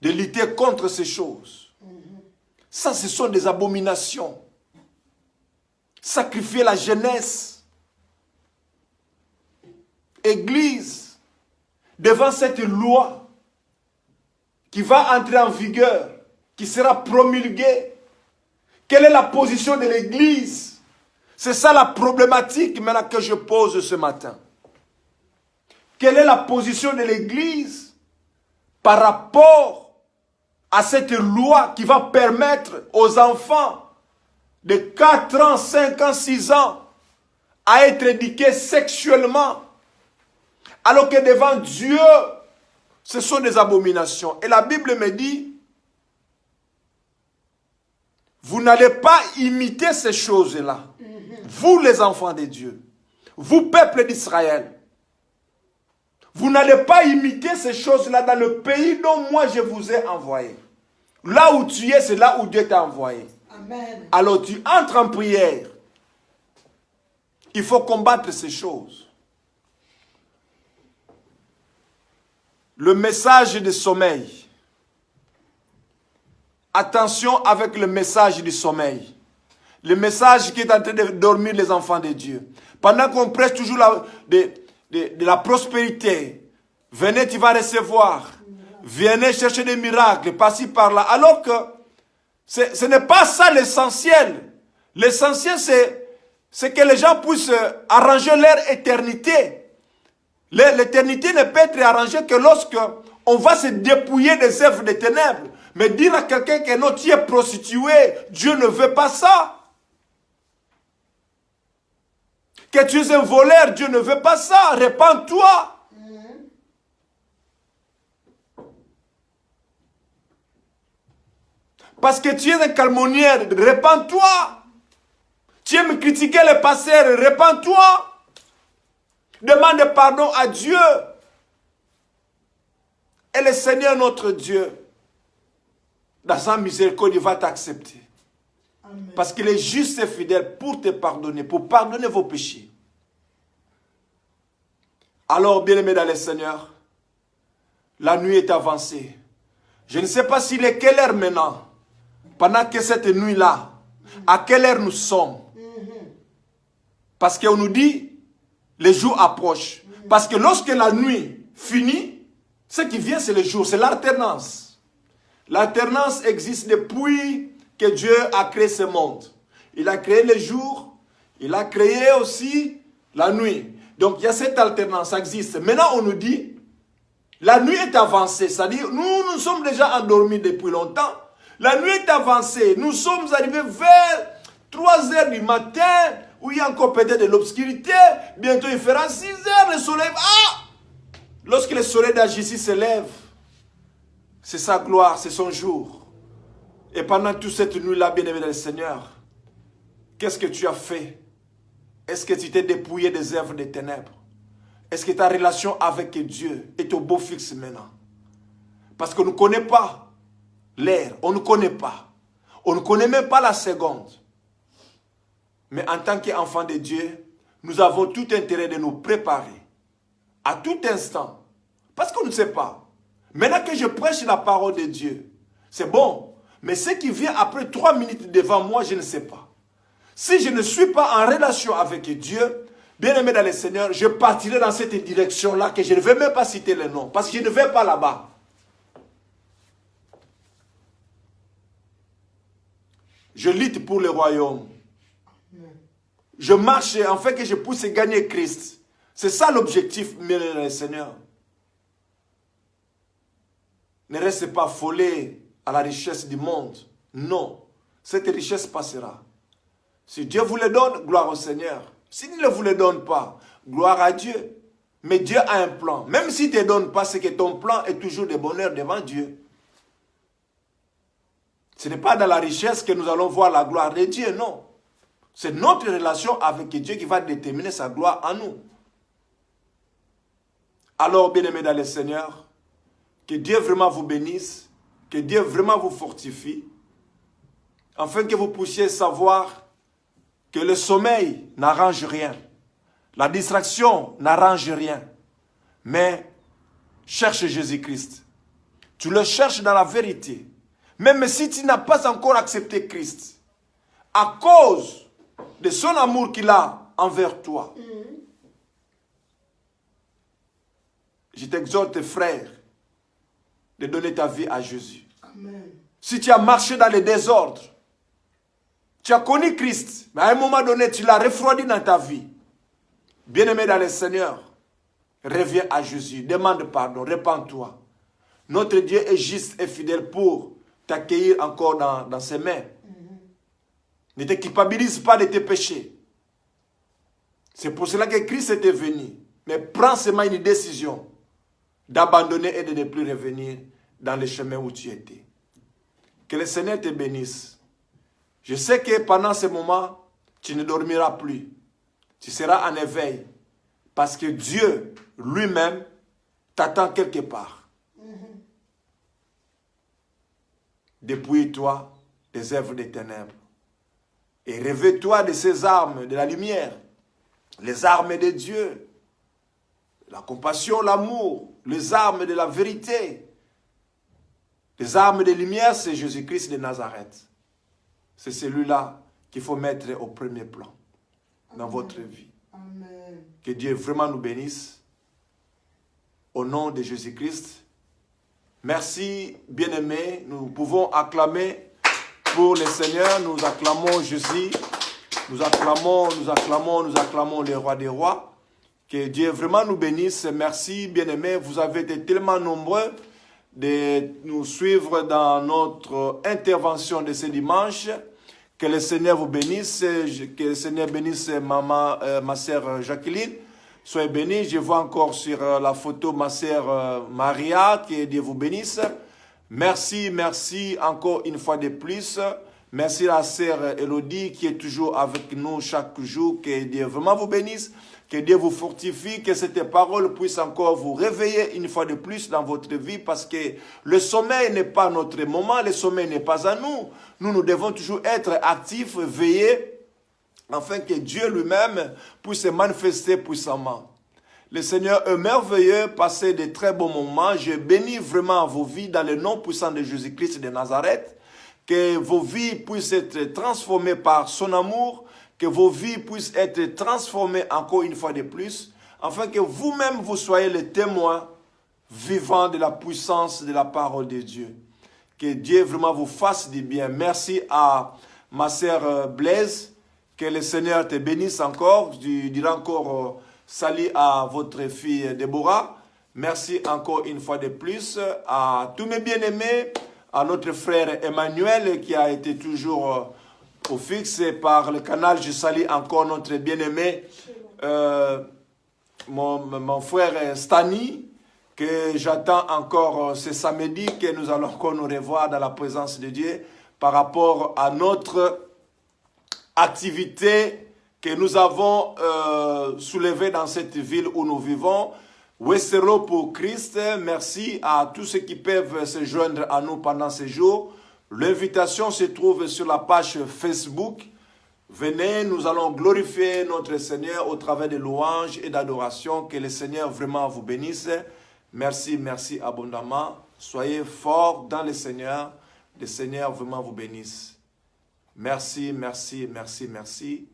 de lutter contre ces choses. Ça, ce sont des abominations. Sacrifier la jeunesse. Église, devant cette loi qui va entrer en vigueur, qui sera promulguée, quelle est la position de l'Église? C'est ça la problématique maintenant que je pose ce matin. Quelle est la position de l'Église par rapport à cette loi qui va permettre aux enfants de 4 ans, 5 ans, 6 ans à être éduqués sexuellement, alors que devant Dieu, ce sont des abominations. Et la Bible me dit, vous n'allez pas imiter ces choses-là. Vous les enfants de Dieu, vous peuple d'Israël, vous n'allez pas imiter ces choses-là dans le pays dont moi je vous ai envoyé. Là où tu es, c'est là où Dieu t'a envoyé. Amen. Alors tu entres en prière. Il faut combattre ces choses. Le message de sommeil. Attention avec le message du sommeil. Le message qui est en train de dormir les enfants de Dieu. Pendant qu'on prêche toujours de la prospérité, venez, tu vas recevoir. Venez chercher des miracles, par-ci, par-là. Alors que ce n'est pas ça l'essentiel. L'essentiel, c'est que les gens puissent arranger leur éternité. L'éternité ne peut être arrangée que lorsque on va se dépouiller des œuvres des ténèbres. Mais dire à quelqu'un que non, tu es prostitué, Dieu ne veut pas ça. Que tu es un voleur, Dieu ne veut pas ça. Répands-toi. Parce que tu es un calomniaire, répands-toi. Tu aimes critiquer les pasteurs, répands-toi. Demande pardon à Dieu. Et le Seigneur notre Dieu, dans sa miséricorde, il va t'accepter. Parce qu'il est juste et fidèle pour te pardonner, pour pardonner vos péchés. Alors, bien-aimés dans le Seigneur, la nuit est avancée. Je ne sais pas s'il est quelle heure maintenant. Pendant que cette nuit-là, à quelle heure nous sommes? Parce qu'on nous dit, les jours approchent. Parce que lorsque la nuit finit, ce qui vient c'est le jour, c'est l'alternance. L'alternance existe depuis que Dieu a créé ce monde. Il a créé le jour, il a créé aussi la nuit. Donc il y a cette alternance, ça existe. Maintenant on nous dit, la nuit est avancée, c'est-à-dire nous sommes déjà endormis depuis longtemps. La nuit est avancée, nous sommes arrivés vers 3 heures du matin, où il y a encore peut-être de l'obscurité. Bientôt il fera 6 heures, le soleil... Ah! Lorsque le soleil d'Agissi se lève, c'est sa gloire, c'est son jour. Et pendant toute cette nuit-là, bien-aimé dans le Seigneur, qu'est-ce que tu as fait? Est-ce que tu t'es dépouillé des œuvres des ténèbres? Est-ce que ta relation avec Dieu est au beau fixe maintenant? Parce qu'on ne connaît pas l'heure, on ne connaît pas. On ne connaît même pas la seconde. Mais en tant qu'enfants de Dieu, nous avons tout intérêt de nous préparer à tout instant. Parce qu'on ne sait pas. Maintenant que je prêche la parole de Dieu, c'est bon. Mais ce qui vient après 3 minutes devant moi, je ne sais pas. Si je ne suis pas en relation avec Dieu, bien-aimé dans le Seigneur, je partirai dans cette direction-là que je ne vais même pas citer le nom. Parce que je ne vais pas là-bas. Je lutte pour le royaume. Je marche afin que je puisse gagner Christ. C'est ça l'objectif, bien-aimé Seigneur. Ne reste pas affolé à la richesse du monde. Non, cette richesse passera. Si Dieu vous le donne, gloire au Seigneur. S'il ne vous le donne pas, gloire à Dieu. Mais Dieu a un plan. Même s'il ne te donne pas, c'est que ton plan est toujours de bonheur devant Dieu. Ce n'est pas dans la richesse que nous allons voir la gloire de Dieu, non. C'est notre relation avec Dieu qui va déterminer sa gloire en nous. Alors, bien-aimés dans le Seigneur, que Dieu vraiment vous bénisse, que Dieu vraiment vous fortifie, afin que vous puissiez savoir que le sommeil n'arrange rien, la distraction n'arrange rien, mais cherche Jésus-Christ. Tu le cherches dans la vérité. Même si tu n'as pas encore accepté Christ, à cause de son amour qu'il a envers toi, je t'exhorte, frère, de donner ta vie à Jésus. Amen. Si tu as marché dans le désordre, tu as connu Christ, mais à un moment donné, tu l'as refroidi dans ta vie. Bien-aimé dans le Seigneur, reviens à Jésus, demande pardon, répands-toi. Notre Dieu est juste et fidèle pour t'accueillir encore dans ses mains. Ne te culpabilise pas de tes péchés. C'est pour cela que Christ était venu. Mais prends seulement une décision d'abandonner et de ne plus revenir dans le chemin où tu étais. Que le Seigneur te bénisse. Je sais que pendant ce moment, tu ne dormiras plus. Tu seras en éveil. Parce que Dieu lui-même t'attend quelque part. Dépouille-toi des œuvres des ténèbres. Et revêt-toi de ces armes de la lumière. Les armes de Dieu. La compassion, l'amour. Les armes de la vérité. Les armes de lumière, c'est Jésus-Christ de Nazareth. C'est celui-là qu'il faut mettre au premier plan dans votre vie. Amen. Que Dieu vraiment nous bénisse. Au nom de Jésus-Christ. Merci, bien-aimés. Nous pouvons acclamer pour le Seigneur. Nous acclamons Jésus. Nous acclamons le roi des rois. Que Dieu vraiment nous bénisse. Merci, bien-aimés. Vous avez été tellement nombreux de nous suivre dans notre intervention de ce dimanche. Que le Seigneur vous bénisse. Que le Seigneur bénisse ma sœur Jacqueline. Soyez bénis. Je vois encore sur la photo ma sœur Maria. Que Dieu vous bénisse. Merci, merci encore une fois de plus. Merci la sœur Elodie qui est toujours avec nous chaque jour. Que Dieu vraiment vous bénisse. Que Dieu vous fortifie, que cette parole puisse encore vous réveiller une fois de plus dans votre vie, parce que le sommeil n'est pas notre moment, le sommeil n'est pas à nous. Nous devons toujours être actifs, veiller, afin que Dieu lui-même puisse se manifester puissamment. Le Seigneur est merveilleux, passez de très bons moments. Je bénis vraiment vos vies dans le nom puissant de Jésus-Christ de Nazareth. Que vos vies puissent être transformées par son amour. Que vos vies puissent être transformées encore une fois de plus, afin que vous-même vous soyez les témoins vivants de la puissance de la parole de Dieu. Que Dieu vraiment vous fasse du bien. Merci à ma sœur Blaise. Que le Seigneur te bénisse encore. Je dirai encore salut à votre fille Déborah. Merci encore une fois de plus à tous mes bien-aimés, à notre frère Emmanuel qui a été toujours au fixe par le canal. Je salue encore notre bien-aimé, mon frère Stani, que j'attends encore ce samedi, que nous allons encore nous revoir dans la présence de Dieu par rapport à notre activité que nous avons soulevée dans cette ville où nous vivons. Westero pour Christ. Merci à tous ceux qui peuvent se joindre à nous pendant ces jours. L'invitation se trouve sur la page Facebook. Venez, nous allons glorifier notre Seigneur au travers de louanges et d'adoration. Que le Seigneur vraiment vous bénisse. Merci, merci abondamment. Soyez forts dans le Seigneur. Le Seigneur vraiment vous bénisse. Merci, merci, merci, merci.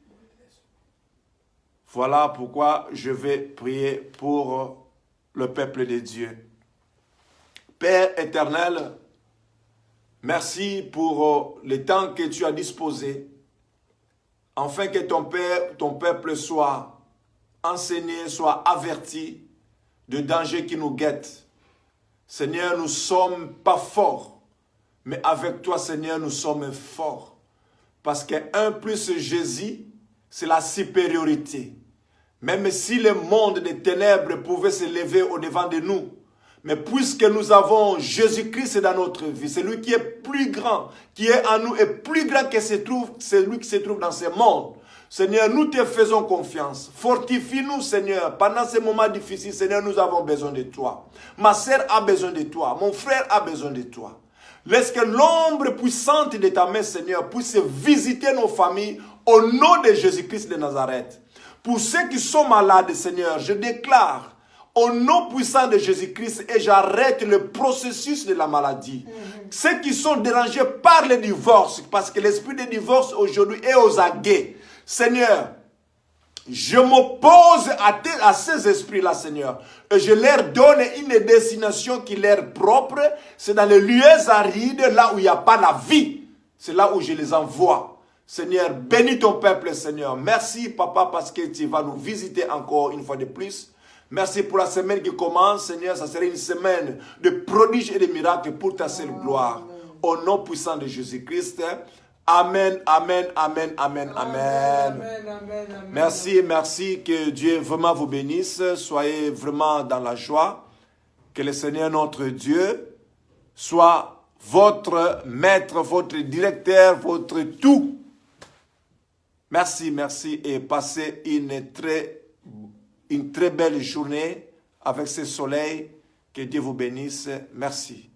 Voilà pourquoi je vais prier pour le peuple de Dieu. Père éternel, merci pour le temps que tu as disposé, afin que ton peuple soit enseigné, soit averti de dangers qui nous guettent. Seigneur, nous ne sommes pas forts, mais avec toi, Seigneur, nous sommes forts. Parce que 1 plus Jésus, c'est la supériorité. Même si le monde des ténèbres pouvait se lever au-devant de nous, mais puisque nous avons Jésus-Christ dans notre vie, c'est lui qui est plus grand, qui est en nous et plus grand que celui qui se trouve dans ce monde. Seigneur, nous te faisons confiance. Fortifie-nous, Seigneur. Pendant ces moments difficiles, Seigneur, nous avons besoin de toi. Ma sœur a besoin de toi. Mon frère a besoin de toi. Laisse que l'ombre puissante de ta main, Seigneur, puisse visiter nos familles au nom de Jésus-Christ de Nazareth. Pour ceux qui sont malades, Seigneur, je déclare au nom puissant de Jésus-Christ et j'arrête le processus de la maladie. Ceux qui sont dérangés par le divorce, parce que l'esprit de divorce aujourd'hui est aux aguets. Seigneur, je m'oppose à ces esprits-là, Seigneur. Et je leur donne une destination qui leur est propre. C'est dans les lieux arides, là où il n'y a pas la vie. C'est là où je les envoie. Seigneur, bénis ton peuple, Seigneur. Merci, Papa, parce que tu vas nous visiter encore une fois de plus. Merci pour la semaine qui commence, Seigneur. Ça serait une semaine de prodiges et de miracles pour ta seule gloire. Au nom puissant de Jésus-Christ. Amen, amen, amen, amen, amen. Merci, merci. Que Dieu vraiment vous bénisse. Soyez vraiment dans la joie. Que le Seigneur, notre Dieu, soit votre maître, votre directeur, votre tout. Merci, merci. Et passez une très belle journée avec ce soleil. Que Dieu vous bénisse. Merci.